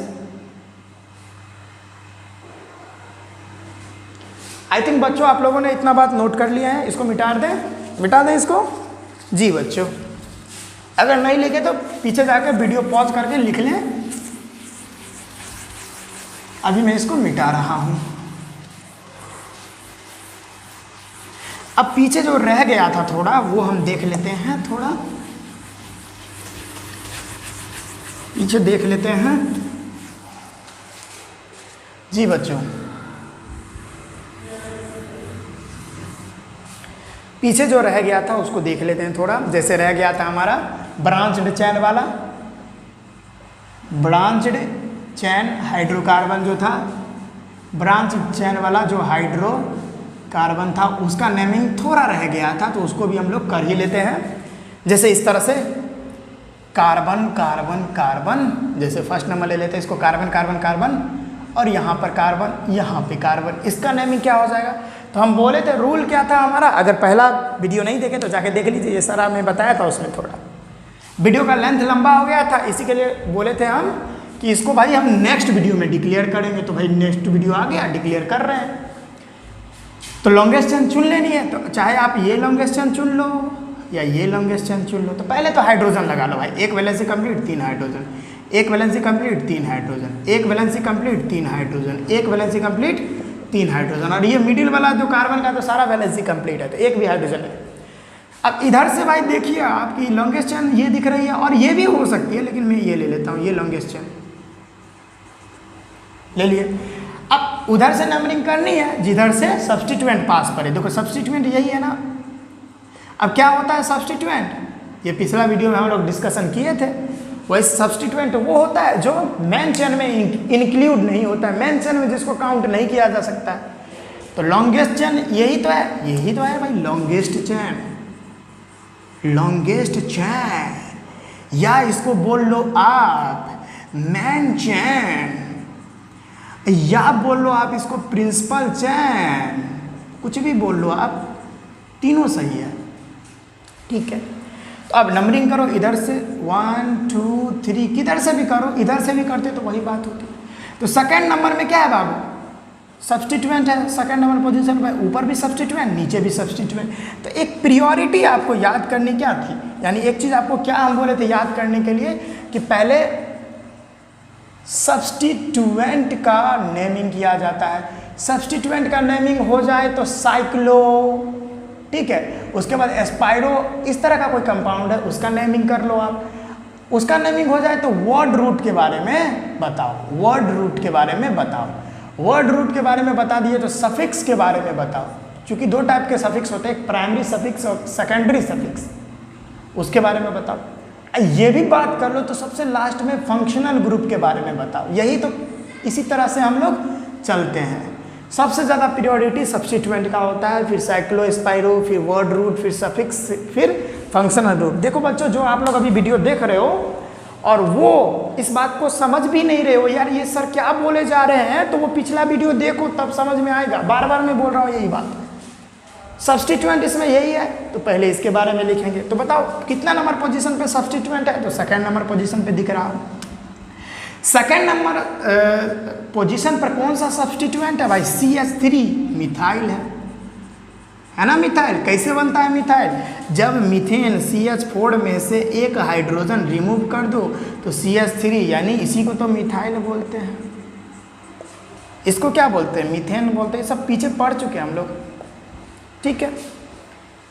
Speaker 1: आई थिंक बच्चों आप लोगों ने इतना बात नोट कर लिया है, इसको मिटा दें इसको। जी बच्चों, अगर नहीं लिखे तो पीछे जाकर वीडियो पॉज करके लिख लें, अभी मैं इसको मिटा रहा हूँ। अब पीछे जो रह गया था थोड़ा, वो हम देख लेते हैं, थोड़ा पीछे देख लेते हैं। जी बच्चों, पीछे जो रह गया था उसको देख लेते हैं थोड़ा। जैसे रह गया था हमारा ब्रांच्ड चैन वाला, ब्रांच्ड चैन हाइड्रोकार्बन जो था, ब्रांच चैन वाला जो हाइड्रोकार्बन था उसका नेमिंग थोड़ा रह गया था, तो उसको भी हम लोग कर ही लेते हैं। जैसे इस तरह से कार्बन कार्बन कार्बन, जैसे फर्स्ट नंबर ले लेते हैं इसको, कार्बन कार्बन कार्बन, और यहाँ पर कार्बन, यहाँ पे कार्बन, इसका नेमिंग क्या हो जाएगा। तो हम बोले थे रूल क्या था हमारा, अगर पहला वीडियो नहीं देखे तो जाके देख लीजिए, ये सारा मैं बताया था, उसमें थोड़ा वीडियो का लेंथ लंबा हो गया था, इसी के लिए बोले थे हम कि इसको भाई हम नेक्स्ट वीडियो में डिक्लेयर करेंगे। तो भाई नेक्स्ट वीडियो आ गया, डिक्लेयर कर रहे हैं। तो लॉन्गेस्ट चेन चुन लेनी है, तो चाहे आप ये लॉन्गेस्ट चेन चुन लो या ये लॉन्गेस्ट चेन चुन लो। तो पहले तो हाइड्रोजन लगा लो भाई, एक वैलेंसी कंप्लीट 3 हाइड्रोजन, एक वैलेंसी कंप्लीट 3 हाइड्रोजन, एक वैलेंसी कंप्लीट 3 हाइड्रोजन, एक वैलेंसी कंप्लीट 3 हाइड्रोजन, और ये मिडिल वाला जो कार्बन का तो सारा वैलेंसी कंप्लीट है, तो एक भी हाइड्रोजन है। अब इधर से भाई देखिए आपकी लॉन्गेस्ट चेन ये दिख रही है, और ये भी हो सकती है, लेकिन मैं ये ले लेता हूँ, ये लॉन्गेस्ट चेन ले लिए। अब उधर से नंबरिंग करनी है जिधर से सब्स्टिट्यूएंट पास करे। देखो सब्स्टिट्यूएंट यही है ना। अब क्या होता है सब्स्टिट्यूएंट, ये पिछला वीडियो में हम लोग डिस्कशन किए थे। वही सब्स्टिट्यूएंट वो होता है जो मेन चेन में इंक्लूड नहीं होता है, मेन चेन में जिसको काउंट नहीं किया जा सकता है। तो लॉन्गेस्ट चेन यही तो है, यही तो है भाई लॉन्गेस्ट चेन, लॉन्गेस्ट चेन, या इसको बोल लो आप मेन चेन, या बोल लो आप इसको प्रिंसिपल चेन, कुछ भी बोल लो आप, तीनों सही है। ठीक है। तो अब नंबरिंग करो इधर से 1 2 3, किधर से भी करो, इधर से भी करते तो वही बात होती। तो सेकंड नंबर में क्या है बाबू, सब्स्टिट्यूएंट है। सेकंड नंबर पोजीशन पे ऊपर भी सब्स्टिट्यूएंट, नीचे भी सब्स्टिट्यूएंट। तो एक प्रियोरिटी आपको याद करनी क्या थी, यानी एक चीज़ आपको क्या हम बोले थे याद करने के लिए कि पहले सब्स्टिट्यूएंट का नेमिंग किया जाता है। सब्स्टिट्यूएंट का नेमिंग हो जाए तो साइक्लो, ठीक है, उसके बाद एस्पायरो, इस तरह का कोई कंपाउंड है उसका नेमिंग कर लो आप। उसका नेमिंग हो जाए तो वर्ड रूट के बारे में बताओ, वर्ड रूट के बारे में बताओ। वर्ड रूट के बारे में बता दिए तो सफिक्स के बारे में बताओ, क्योंकि दो टाइप के सफिक्स होते हैं, एक प्राइमरी सफिक्स और सेकेंडरी सफिक्स, उसके बारे में बताओ। ये भी बात कर लो तो सबसे लास्ट में फंक्शनल ग्रुप के बारे में बताओ। यही तो इसी तरह से हम लोग चलते हैं। सबसे ज़्यादा पीरियोडिटी सब्स्टिट्यूएंट का होता है, फिर साइक्लो स्पाइरो, फिर वर्ड रूट, फिर सफिक्स, फिर फंक्शनल ग्रुप। देखो बच्चों, जो आप लोग अभी वीडियो देख रहे हो और वो इस बात को समझ भी नहीं रहे हो, यार ये सर क्या बोले जा रहे हैं, तो वो पिछला वीडियो देखो तब समझ में आएगा। बार बार मैं बोल रहा हूँ यही बात। सब्स्टिट्यूएंट इसमें यही है, तो पहले इसके बारे में लिखेंगे। तो बताओ कितना नंबर पोजीशन पे सब्स्टिट्यूएंट है, तो सेकंड नंबर पोजीशन पे दिख रहा है। सेकंड नंबर पोजीशन पर कौन सा सब्स्टिट्यूएंट है भाई, CH3 मिथाइल है ना। मिथाइल कैसे बनता है मिथाइल, जब मीथेन CH4 में से एक हाइड्रोजन रिमूव कर दो तो CH3, यानी इसी को तो मिथाइल बोलते हैं। इसको क्या बोलते हैं, मीथेन बोलते हैं। सब पीछे पढ़ चुके हैं हम लोग, ठीक है।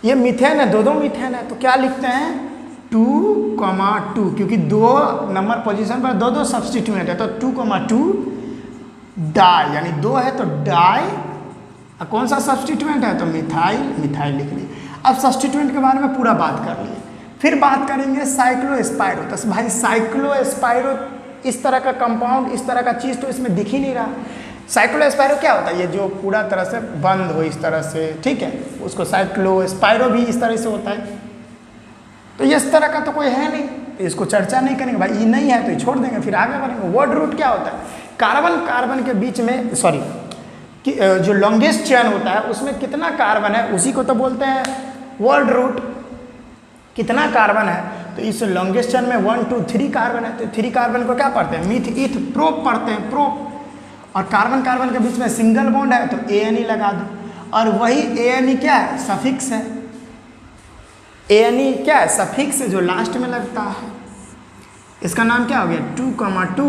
Speaker 1: ये मीथेन है, दो मीथेन है, तो क्या लिखते हैं 2,2, क्योंकि 2 नंबर पोजीशन पर दो सब्स्टिट्यूएंट है, तो 2,2 डाई, यानी 2 है तो डाई। कौन सा सब्स्टिट्यूएंट है, तो मिथाइल, मिथाइल लिख लिए। अब सब्स्टिट्यूएंट के बारे में पूरा बात कर लिए। फिर बात करेंगे साइक्लो स्पाइरो। तो भाई साइक्लो स्पाइरो इस तरह का कंपाउंड, इस तरह का चीज़ तो इसमें दिख ही नहीं रहा। साइक्लो स्पाइरो क्या होता है, ये जो पूरा तरह से बंद हो इस तरह से, ठीक है, उसको साइक्लो स्पाइरो भी इस तरह से होता है। तो ये इस तरह का तो कोई है नहीं, तो इसको चर्चा नहीं करेंगे भाई, ये नहीं है तो ये छोड़ देंगे, फिर आगे बढ़ेंगे। वर्ड रूट क्या होता है, कार्बन कार्बन के बीच में, सॉरी, जो लॉन्गेस्ट चेन होता है उसमें कितना कार्बन है उसी को तो बोलते हैं वर्ड रूट। कितना कार्बन है, तो इस लॉन्गेस्ट चेन में 1 2 3 कार्बन है, तो 3 कार्बन को क्या पढ़ते हैं, मीथ ईथ प्रोप पढ़ते हैं, प्रोप। और कार्बन कार्बन के बीच में सिंगल बॉन्ड है तो ANE लगा दो, और वही ANE क्या है, सफिक्स है। ANE क्या है, सफिक्स है जो लास्ट में लगता है। इसका नाम क्या हो गया, 2,2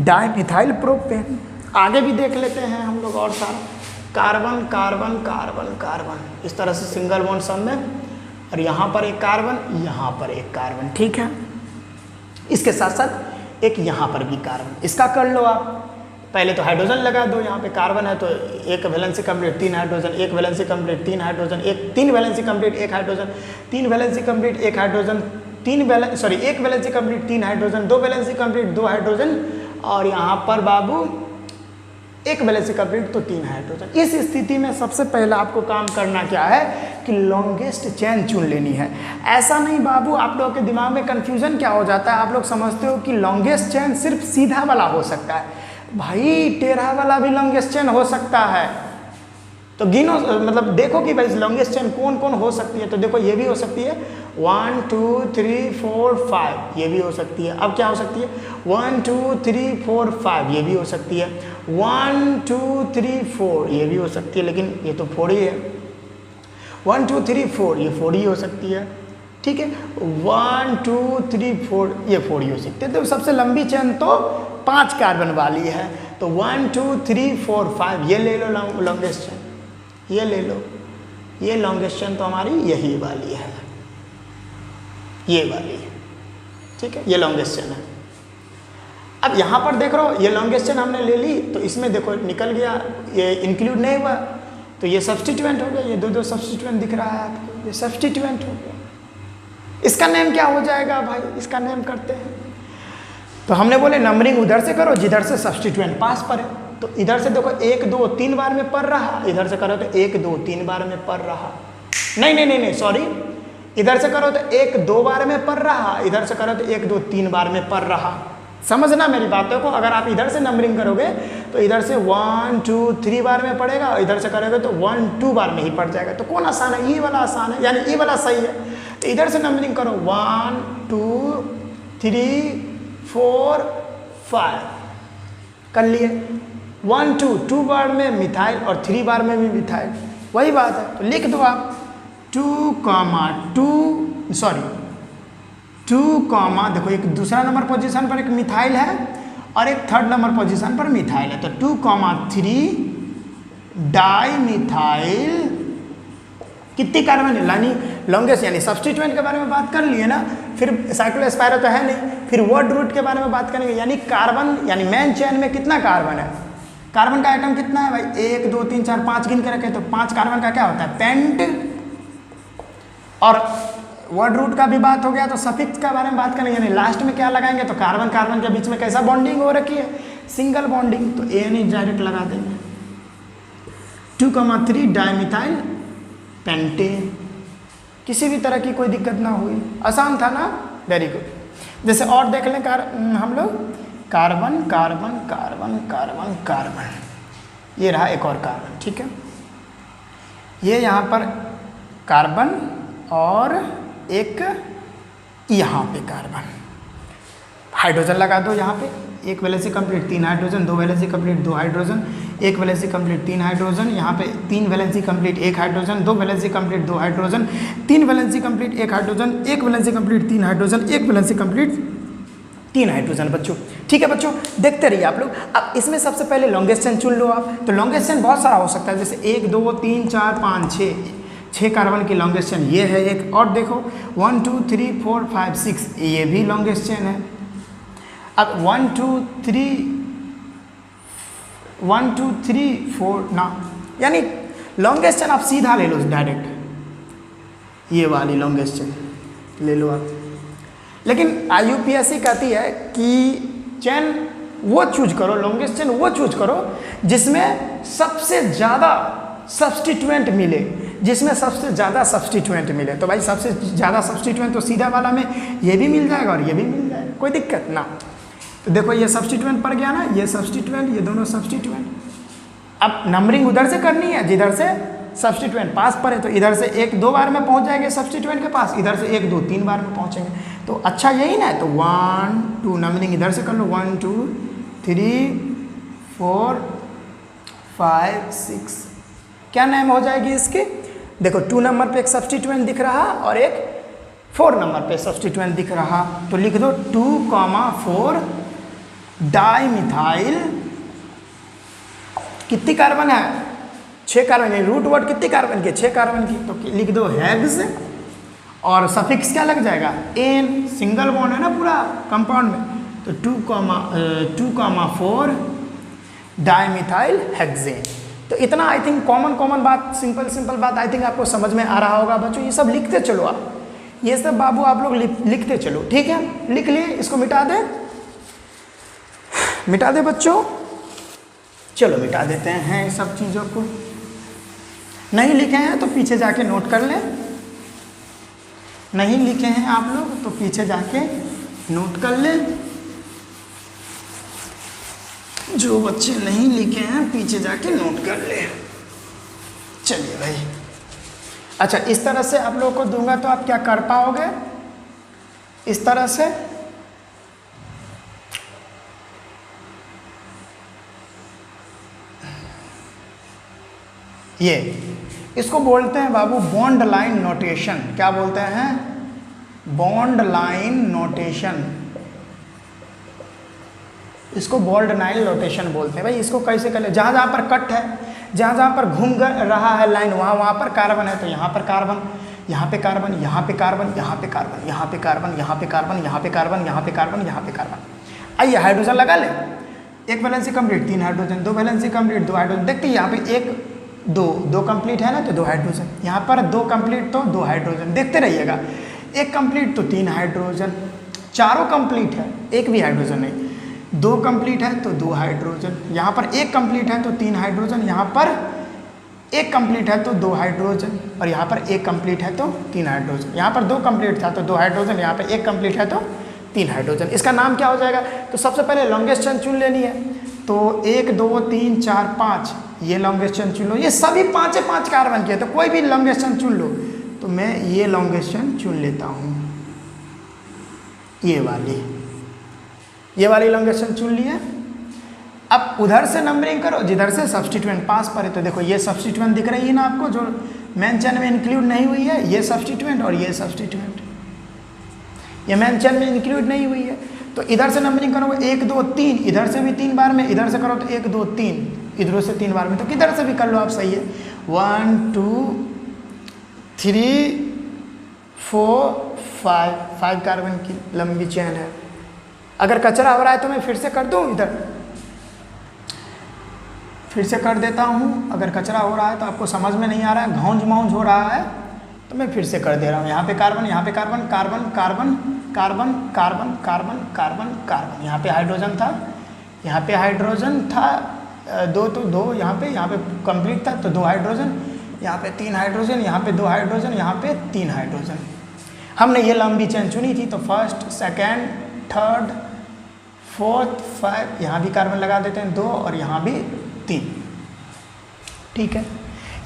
Speaker 1: डाइमिथाइल प्रोपेन। आगे भी देख लेते हैं हम लोग और सारा, कार्बन कार्बन कार्बन कार्बन, इस तरह से सिंगल बॉन्ड सब में, और यहाँ पर एक कार्बन, यहाँ पर एक कार्बन, ठीक है। इसके साथ साथ एक यहाँ पर भी कार्बन, इसका कर लो आप। पहले तो हाइड्रोजन लगा दो, यहाँ पे कार्बन है तो एक वैलेंसी कंप्लीट 3 हाइड्रोजन, एक वैलेंसी कंप्लीट 3 हाइड्रोजन, एक 3 valency complete 1 hydrogen, 3 valency complete 1 hydrogen, 1 valency complete 3 hydrogen, 2 valency complete 2 hydrogen, और यहाँ पर बाबू 1 वैलेंसी कंप्लीट तो 3 हाइड्रोजन। इस स्थिति में सबसे पहले आपको काम करना क्या है कि लॉन्गेस्ट चेन चुन लेनी है। ऐसा नहीं बाबू, आप लोगों के दिमाग में कन्फ्यूजन क्या हो जाता है, आप लोग समझते हो कि लॉन्गेस्ट चेन सिर्फ सीधा वाला हो सकता है। भाई टेढ़ा वाला भी लॉन्गेस्ट चेन हो सकता है। तो गिनो, मतलब देखो कि भाई लॉन्गेस्ट चेन कौन कौन हो सकती है। तो देखो ये भी हो सकती है 1 2 3 4 5, ये भी हो सकती है। अब क्या हो सकती है 1 2 3 4 5, ये भी हो सकती है। 1 2 3 4, ये भी हो सकती है, लेकिन ये तो 4 ही है। 1 2 3 4, ये 4 ही हो सकती है, ठीक है। 1 2 3 4, ये 4 ही हो सकती है। तो सबसे लंबी चेन तो 5 कार्बन वाली है, तो 1 2 3 4 5, ये ले लो लॉन्गेस्ट चेन, ये ले लो। ये लॉन्गेस्ट चेन तो हमारी यही वाली है, ये वाली है, ठीक है, ये लॉन्गेस्ट चेन है। अब यहाँ पर देख रहे हो ये लॉन्गेस्ट चेन हमने ले ली, तो इसमें देखो निकल गया, ये इंक्लूड नहीं हुआ, तो ये सब्स्टिट्यूएंट हो गया। ये दो सब्स्टिट्यूएंट दिख रहा है आपको, ये सब्स्टिट्यूएंट हो गया। इसका नेम क्या हो जाएगा भाई, इसका नेम करते हैं। तो हमने बोले नंबरिंग उधर से करो जिधर से सब्स्टिट्यूएंट पास पर है। तो इधर से देखो 1 2 3 बार में पढ़ रहा, इधर से करो तो 1 2 3 बार में पढ़ रहा, नहीं सॉरी, इधर से करो तो 1 2 बार में पढ़ रहा, इधर से करो तो 1 2 3 बार में पढ़ रहा। समझना मेरी बातों को। अगर आप इधर से नंबरिंग करोगे तो इधर से 1 2 3 बार में पढ़ेगा, और इधर से करोगे तो 1 2 बार में ही पढ़ जाएगा। तो कौन आसान है, ये वाला आसान है, यानी ये वाला सही है। तो इधर से नंबरिंग करो 1 2 3 4 5 कर लिए। 1 2 बार में मिथाइल और 3 बार में भी मिथाइल, वही बात है। तो लिख दो आप 2 देखो एक दूसरा नंबर पोजीशन पर एक मिथाइल है और एक थर्ड नंबर पोजीशन पर मिथाइल है। तो 2,3 डाई मिथाइल कितनी कार्बन है, यानी लॉन्गेस्ट यानी सब्स्टिट्यूएंट के बारे में बात कर लिए ना। फिर साइक्लोस्पाइरो तो है नहीं, फिर वर्ड रूट के बारे में बात करेंगे, यानी कार्बन यानी मेन चेन में कितना कार्बन है, कार्बन का आइटम कितना है भाई 1 2 3 4 5 गिन के रखे। तो 5 कार्बन का क्या होता है पेंट। और वर्ड रूट का भी बात हो गया। तो सफिक्स के बारे में बात करेंगे, यानी लास्ट में क्या लगाएंगे, तो कार्बन कार्बन के बीच में कैसा बॉन्डिंग हो रखी है, सिंगल बॉन्डिंग। तो AN डायरेक्ट लगा देंगे। 2,3 डाईमिथाइल पेंटेन, किसी भी तरह की कोई दिक्कत ना हुई, आसान था ना, वेरी गुड। जैसे और देख लें हम लोग carbon carbon carbon carbon carbon, ये रहा एक और कार्बन, ठीक है। ये यहाँ पर कार्बन और एक यहाँ पे कार्बन, हाइड्रोजन लगा दो यहाँ पे, एक valency complete 3 hydrogen, 2 valency complete 2 hydrogen, एक वैलेंसी कंप्लीट 3 हाइड्रोजन, यहाँ पे 3 valency complete 1 hydrogen, 2 valency complete 2 hydrogen, 3 valency complete 1 hydrogen, 1 valency complete 3 hydrogen, 1 valency complete 3 hydrogen बच्चों। ठीक है बच्चों, देखते रहिए आप लोग। अब इसमें सबसे पहले लॉन्गेस्ट चेन चुन लो आप। तो लॉन्गेस्ट चेन बहुत सारा हो सकता है, जैसे 1 2 3 4 5 6 कार्बन की लॉन्गेस्ट चेन ये है एक। और देखो 1 2 3 4 5 6 ये भी लॉन्गेस्ट चेन है। अब 1 2 3 4 ना, यानी लॉन्गेस्ट चेन आप सीधा ले लो डायरेक्ट, ये वाली लॉन्गेस्ट चेन ले लो आप। लेकिन IUPAC कहती है कि चेन वो चूज करो, लॉन्गेस्ट चेन वो चूज करो जिसमें सबसे ज़्यादा सब्स्टिट्यूएंट मिले, जिसमें सबसे ज़्यादा सब्स्टिट्यूएंट मिले। तो भाई सबसे ज़्यादा सब्स्टिट्यूएंट तो सीधा वाला में ये भी मिल जाएगा और ये भी मिल जाएगा, कोई दिक्कत ना। तो देखो ये सब्स्टिट्यूएंट पड़ गया ना, ये सब्स्टिट्यूएंट, ये दोनों सब्स्टिट्यूएंट। अब नंबरिंग उधर से करनी है जिधर से सब्स्टिट्यूएंट पास पड़े, तो इधर से 1 2 बार में पहुंच जाएंगे सब्स्टिट्यूएंट के पास, इधर से 1 2 3 बार में पहुंचेंगे। तो अच्छा यही ना है। तो 1 2 नंबरिंग इधर से कर लो, 1 2 3 4 5 6, क्या नेम हो जाएगी इसकी, देखो 2 नंबर पे एक सब्स्टिट्यूएंट दिख रहा और एक 4 नंबर पे सब्स्टिट्यूएंट दिख रहा। तो लिख दो 2,4 डाईमिथाइल, कितनी कार्बन है 6 कार्बन, रूट वर्ड कितनी कार्बन की 6 कार्बन की। तो लिख दो हेक्स और सफिक्स क्या लग जाएगा एन, सिंगल बॉन्ड है ना पूरा कंपाउंड में। तो 2,4 डाईमिथाइल हेक्सेन। तो इतना आई थिंक कॉमन बात, सिंपल बात आई थिंक आपको समझ में आ रहा होगा बच्चों। ये सब लिखते चलो आप, ये सब बाबू आप लोग लिखते चलो, ठीक है। लिख लिए, इसको मिटा दे बच्चों, चलो मिटा देते हैं सब चीज़ों को। नहीं लिखे हैं तो पीछे जाके नोट कर लें, नहीं लिखे हैं आप लोग तो पीछे जाके नोट कर लें। जो बच्चे नहीं लिखे हैं पीछे जाके नोट कर ले। चलिए भाई, अच्छा इस तरह से आप लोगों को दूंगा तो आप क्या कर पाओगे, इस तरह से ये, इसको बोलते हैं बाबू बॉन्ड लाइन नोटेशन। क्या बोलते हैं, बॉन्ड लाइन नोटेशन, इसको बॉन्ड लाइन नोटेशन बोलते हैं भाई। इसको कैसे कर ले, जहाँ जहाँ पर कट है, जहाँ पर घूम रहा है लाइन, वहाँ पर कार्बन है, तो यहाँ पर कार्बन, यहाँ पे कार्बन, यहाँ पे कार्बन, यहाँ पे कार्बन, यहाँ पे कार्बन, यहाँ पे कार्बन, यहाँ पे कार्बन, यहाँ पे कार्बन, यहाँ पे कार्बन। आइए हाइड्रोजन लगा ले, 1 valency complete 3 hydrogen, 2 valency complete 2 hydrogen. देखते यहाँ पे 1 2 कंप्लीट है ना, तो 2 हाइड्रोजन, यहाँ पर 2 कंप्लीट तो 2 हाइड्रोजन। देखते रहिएगा, 1 कंप्लीट तो 3 हाइड्रोजन, चारों कंप्लीट है, 1 भी हाइड्रोजन नहीं। 2 कंप्लीट है तो 2 हाइड्रोजन, यहाँ पर 1 कंप्लीट है तो 3 हाइड्रोजन, यहाँ पर 1 कंप्लीट है तो 2 हाइड्रोजन, और यहाँ पर 1 कंप्लीट है तो 3 हाइड्रोजन। यहाँ पर 2 कंप्लीट था तो 2 हाइड्रोजन, यहाँ पर 1 कंप्लीट है तो 3 हाइड्रोजन। इसका नाम क्या हो जाएगा, तो सबसे पहले लॉन्गेस्ट चेन चुन लेनी है। तो 1 2 3 4 5 ये लॉन्गेस्ट चेन चुन लो, ये सभी 5 कार्बन के है, तो कोई भी लॉन्गेस्ट चेन चुन लो। तो मैं ये लॉन्गेस्ट चेन चुन लेता हूँ, ये वाली लॉन्गेस्ट चेन चुन लिए। अब उधर से नंबरिंग करो जिधर से सब्स्टिट्यूएंट पास पड़े। तो देखो ये सब्स्टिट्यूएंट दिख रही है ना आपको, जो मेन चेन में इंक्लूड नहीं हुई है, ये सब्स्टिट्यूएंट और ये सब्स्टिट्यूएंट, ये मेन चेन में इंक्लूड नहीं हुई है। तो इधर से नंबरिंग करो 1 2 3, इधर से भी 3 बार में, इधर से करो तो 1 2 3, इधरों से 3 बार में, तो किधर से भी कर लो आप, सही है। 1 2 3 4 5 कार्बन की लंबी चेन है। अगर कचरा हो रहा है तो मैं फिर से कर दूं, इधर फिर से कर देता हूं। अगर कचरा हो रहा है तो आपको समझ में नहीं आ रहा है, घौंज माउंज हो रहा है, तो मैं फिर से कर दे रहा हूँ। यहाँ पे कार्बन, यहाँ पे carbon, carbon carbon carbon carbon carbon carbon carbon, यहाँ पे हाइड्रोजन था, यहाँ पे हाइड्रोजन था 2, तो 2 यहाँ पे कंप्लीट था तो 2 हाइड्रोजन, यहाँ पे 3 हाइड्रोजन, यहाँ पे 2 हाइड्रोजन, यहाँ पे 3 हाइड्रोजन। हमने ये लंबी चेन चुनी थी, तो फर्स्ट सेकेंड थर्ड फोर्थ 5, यहाँ भी कार्बन लगा देते हैं 2 और यहाँ भी 3, ठीक है।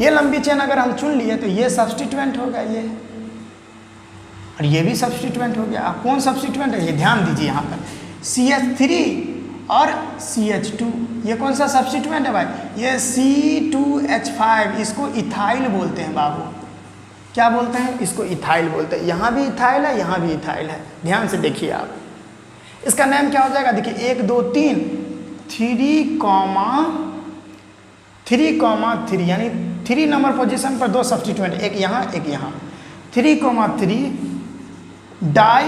Speaker 1: ये लंबी चेन अगर हम चुन लिए तो ये सब्स्टिट्यूएंट हो गया, ये और ये भी सब्स्टिट्यूएंट हो गया। अब कौन सब्स्टिट्यूएंट है ये ध्यान दीजिए, यहाँ पर CH3 और CH2, ये कौन सा सब्स्टिट्यूएंट है भाई, ये C2H5, इसको इथाइल बोलते हैं बाबू। क्या बोलते हैं इसको, इथाइल बोलते हैं। यहाँ भी इथाइल है, यहाँ भी इथाइल है, ध्यान से देखिए आप। इसका नाम क्या हो जाएगा, देखिए 1 2 3 3 यानी 3 नंबर पोजीशन पर 2 सब्स्टिट्यूएंट, एक यहाँ एक यहाँ, 3 डाई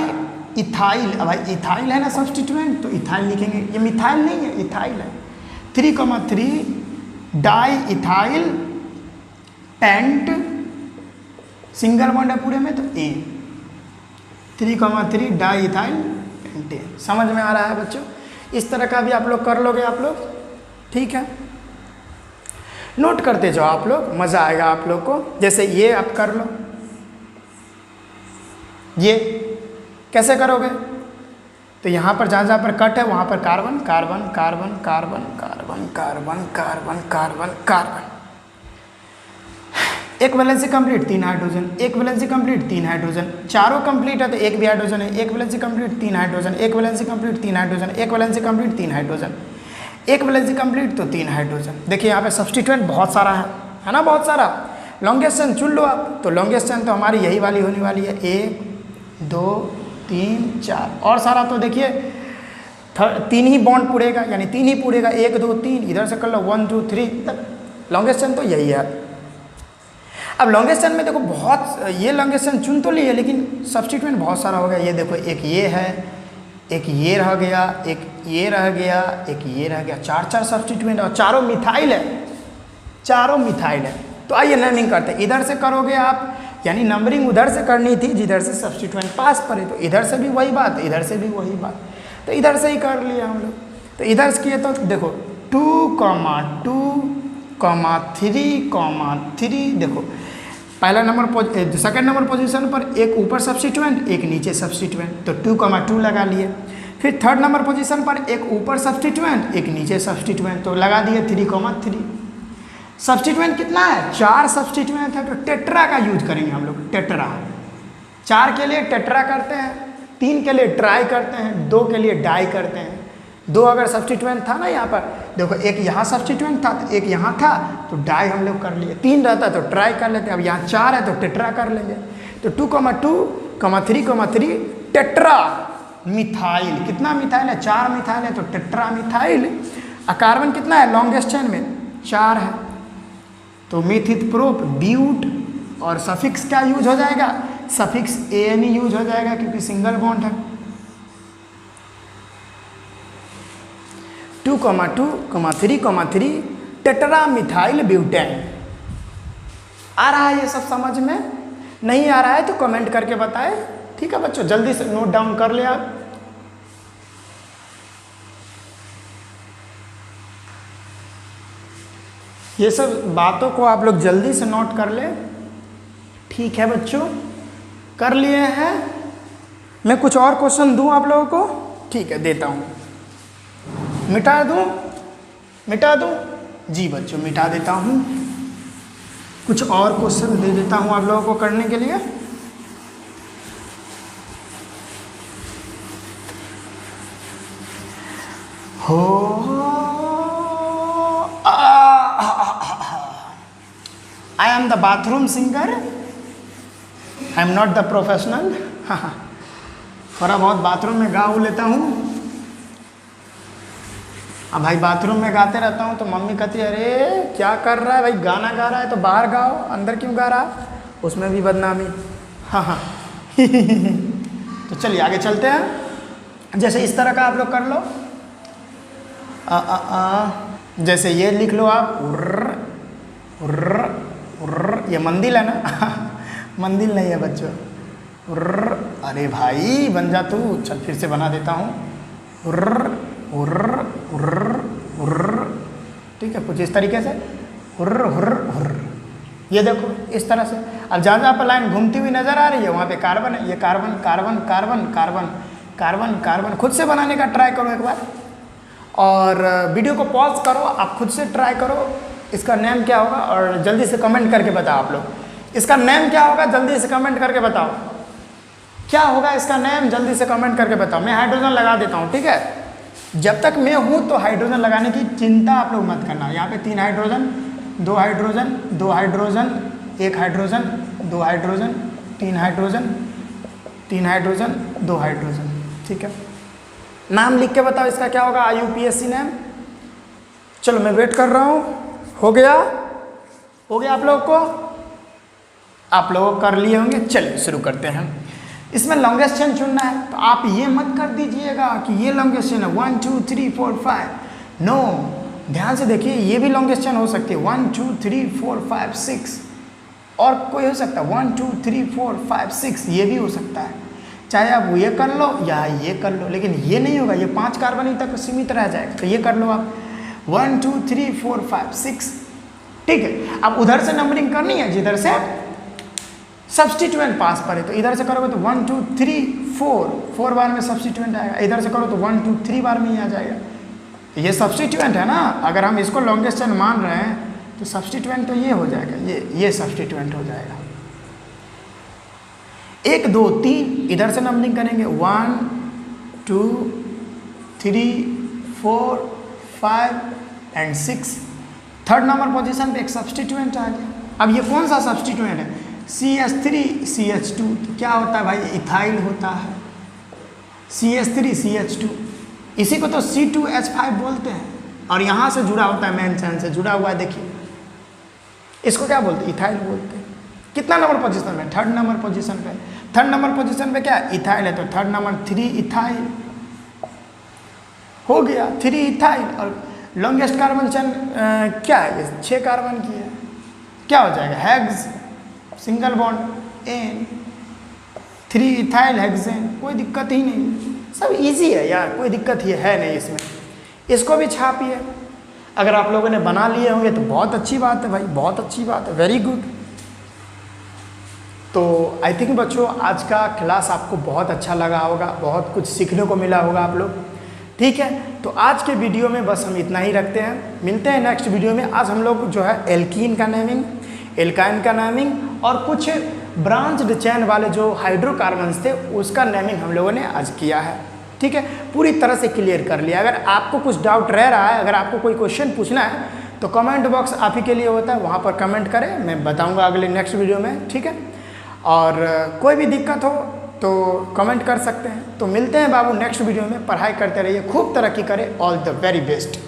Speaker 1: इथाइल। अब भाई इथाइल है ना सब्स्टिट्यूएंट, तो इथाइल लिखेंगे, ये मिथाइल नहीं है, इथाइल है। 3 di ethyl pent, single bond है पूरे में तो A, 3 डाई इथाइल पेंटेन। समझ में आ रहा है बच्चों, इस तरह का भी आप लोग कर लोगे आप लोग, ठीक है। नोट करते जाओ आप लोग, मज़ा आएगा आप लोग को। जैसे ये आप कर लो, ये कैसे करोगे, तो यहाँ पर जहाँ पर कट है वहाँ पर carbon carbon carbon carbon carbon carbon carbon carbon carbon, एक वैलेंसी कंप्लीट 3 हाइड्रोजन, एक वैलेंसी कंप्लीट 3 हाइड्रोजन, चारों कंप्लीट है तो एक भी हाइड्रोजन है, एक वैलेंसी कंप्लीट 3 हाइड्रोजन, एक वैलेंसी कंप्लीट 3 हाइड्रोजन, एक वैलेंसी कंप्लीट 3 हाइड्रोजन, एक वैलेंसी कंप्लीट तो 3 हाइड्रोजन। देखिए यहाँ पे सब्स्टिट्यूएंट बहुत सारा है ना, बहुत सारा। लॉन्गेस्ट चेन चुन लो आप, तो लॉन्गेस्ट चेन तो हमारी यही वाली होने वाली है, 1 2 3 4, और सारा तो देखिए 3 ही बॉन्ड पूरेगा, यानी 3 ही पूरेगा, 1 2 3, इधर से कर लो 1 2 3 तक। लॉन्गेस्ट चेन तो यही है। अब लॉन्गेस्ट चेन में देखो बहुत, ये लॉन्गेस्ट चेन चुन तो लिए लेकिन सब्स्टिट्यूएंट बहुत सारा हो गया। ये देखो एक ये है, एक ये रह गया, एक ये रह गया, एक ये रह गया, 4 सब्स्टिट्यूएंट और चारों मिथाइल है, चारों मिथाइल है। तो आइए नेमिंग करते हैं। इधर से करोगे आप, यानी नंबरिंग उधर से करनी थी जिधर से सब्स्टिट्यूएंट पास पड़े, तो इधर से भी वही बात, इधर से भी वही बात, तो इधर से ही कर लिया हम लोग। तो इधर से किए तो देखो 2 2 3 देखो पहला नंबर सेकंड नंबर पोजीशन पर एक ऊपर सब्स्टिट्यूएंट एक नीचे सब्स्टिट्यूएंट, तो 2 2 लगा लिए। फिर थर्ड नंबर पोजीशन पर एक ऊपर सब्स्टिट्यूएंट एक नीचे सब्स्टिट्यूएंट, तो लगा दिए 3 3। सब्स्टिट्यूएंट कितना है, 4 सब्स्टिट्यूएंट है, तो टेट्रा का यूज करेंगे हम लोग। टेट्रा 4 के लिए टेट्रा करते हैं, 3 के लिए ट्राई करते हैं, 2 के लिए डाई करते हैं। 2 अगर सब्स्टिट्यूएंट था ना यहाँ पर, देखो एक यहाँ सब्स्टिट्यूएंट था तो एक यहाँ था, तो डाई हम लोग कर लिए। 3 रहता तो ट्राई कर लेते, अब यहाँ 4 है तो टेट्रा कर लेंगे। तो 2 2 3 टेट्रा मिथाइल। कितना मिथाइल है, 4 मिथाइल है, तो टेट्रा मिथाइल। कार्बन कितना है लॉन्गेस्ट चेन में, 4 है, तो मिथित प्रोप ब्यूट, और सफिक्स क्या यूज हो जाएगा, सफिक्स ANE यूज हो जाएगा क्योंकि सिंगल बॉन्ड है। 2 2 3 टेट्रा मिथाइल ब्यूटेन। आ रहा है ये सब समझ में, नहीं आ रहा है तो कमेंट करके बताएं, ठीक है बच्चों। जल्दी से नोट डाउन कर ले आप। ये सब बातों को आप लोग जल्दी से नोट कर ले, ठीक है बच्चों। कर लिए हैं, मैं कुछ और क्वेश्चन दूं आप लोगों को, ठीक है देता हूं। मिटा दूं जी बच्चों, मिटा देता हूं। कुछ और क्वेश्चन दे देता हूँ आप लोगों को करने के लिए। I am the bathroom singer. I am not the professional. थोड़ा बहुत बाथरूम में गा लेता हूँ। अब भाई बाथरूम में गाते रहता हूँ तो मम्मी कहती है अरे क्या कर रहा है भाई, गाना गा रहा है तो बाहर गाओ, अंदर क्यों गा रहा, उसमें भी बदनामी। हाँ तो चलिए आगे चलते हैं। जैसे इस तरह का आप लोग कर लो। जैसे ये लिख लो आप, उर्र उर्र उर्र, ये मंदिर है ना मंदिर नहीं है बच्चों, उर्र। अरे भाई बन जा तू, चल फिर से बना देता हूँ, उर्र उर्र उर्र उर्र। ठीक है, कुछ इस तरीके से उर्र उर्र उर्र। ये देखो इस तरह से। अब जहाँ जहाँ पर लाइन घूमती हुई नजर आ रही है वहाँ पे कार्बन है, ये carbon carbon carbon carbon carbon carbon. खुद से बनाने का ट्राई करो एक बार, और वीडियो को पॉज करो, आप खुद से ट्राई करो। इसका नेम क्या होगा और जल्दी से कमेंट करके बताओ आप लोग, इसका नेम क्या होगा जल्दी से कमेंट करके बताओ, क्या होगा इसका नेम जल्दी से कमेंट करके बताओ। मैं हाइड्रोजन लगा देता हूँ, ठीक है। जब तक मैं हूँ तो हाइड्रोजन लगाने की चिंता आप लोग मत करना। यहाँ पे 3 hydrogen, 2 hydrogen, 2 hydrogen, 1 hydrogen, 2 hydrogen, 3 hydrogen, 3 hydrogen, 2 hydrogen. ठीक है, नाम लिख के बताओ इसका क्या होगा, IUPAC नेम। चलो मैं वेट कर रहा हूँ। हो गया, हो गया आप लोगों को, आप लोग कर लिए होंगे। चलिए शुरू करते हैं। इसमें लॉन्गेस्ट चेन चुनना है, तो आप ये मत कर दीजिएगा कि ये लॉन्गेस्ट चेन है 1 2 3 4 5। नो, ध्यान से देखिए, ये भी लॉन्गेस्ट चेन हो सकती है 1 2 3 4 5 6, और कोई हो सकता है 1 2 3 4 5 6, ये भी हो सकता है। चाहे आप ये कर लो या ये कर लो, लेकिन ये नहीं होगा, ये 5 कार्बन ही तक सीमित रह जाएगा। तो ये कर लो आप 1 2 3 4 5 6। ठीक है, अब उधर से नंबरिंग करनी है जिधर से सब्सटीट्यूएंट पास पड़े, तो इधर से करोगे तो 1 2 3 4 बार में सब्सटीट्यूएंट आएगा। इधर से करो तो 1 2 3 बार में ही आ जाएगा। तो ये सब्सटीट्यूएंट है ना, अगर हम इसको लॉन्गेस्ट चेन मान रहे हैं तो सब्सटीट्यूएंट तो ये हो जाएगा, ये सब्सटीट्यूएंट हो जाएगा। 1 2 3 इधर से नंबरिंग करेंगे 1 2 3 4 5 एंड 6। थर्ड नंबर पोजीशन पे एक सब्सटीट्यूएंट आ गया। अब ये कौन सा सब्सटीट्यूएंट है, CH3 CH2। तो क्या होता है भाई, इथाइल होता है, CH3 CH2। इसी को तो C2H5 बोलते हैं, और यहाँ से जुड़ा होता है, मेन चेन से जुड़ा हुआ है। देखिए इसको क्या बोलते हैं, इथाइल बोलते हैं। कितना नंबर पोजीशन पे, थर्ड नंबर पोजीशन पे। थर्ड नंबर पोजीशन पे क्या इथाइल है, तो थर्ड नंबर 3 इथाइल हो गया, 3 इथाइल। और लॉन्गेस्ट कार्बन चेन क्या है, 6 कार्बन की है, क्या हो जाएगा, हेक्स, सिंगल बॉन्ड एन, 3 इथाइल हेक्सेन। कोई दिक्कत ही नहीं, सब इजी है यार, कोई दिक्कत ही है नहीं इसमें। इसको भी छापिए, अगर आप लोगों ने बना लिए होंगे तो बहुत अच्छी बात है भाई, बहुत अच्छी बात है, वेरी गुड। तो आई थिंक बच्चों आज का क्लास आपको बहुत अच्छा लगा होगा, बहुत कुछ सीखने को मिला होगा आप लोग। ठीक है, तो आज के वीडियो में बस हम इतना ही रखते हैं, मिलते हैं नेक्स्ट वीडियो में। आज हम लोग जो है एल्कीन का नेमिंग, एल्काइन का नेमिंग और कुछ ब्रांच्ड चेन वाले जो हाइड्रोकार्बन्स थे उसका नेमिंग हम लोगों ने आज किया है। ठीक है, पूरी तरह से क्लियर कर लिया। अगर आपको कुछ डाउट रह रहा है, अगर आपको कोई क्वेश्चन पूछना है तो कमेंट बॉक्स आप ही के लिए होता है, वहाँ पर कमेंट करें, मैं बताऊँगा अगले नेक्स्ट वीडियो में। ठीक है, और कोई भी दिक्कत हो तो कमेंट कर सकते हैं। तो मिलते हैं बाबू नेक्स्ट वीडियो में, पढ़ाई करते रहिए, खूब तरक्की करें, ऑल द वेरी बेस्ट।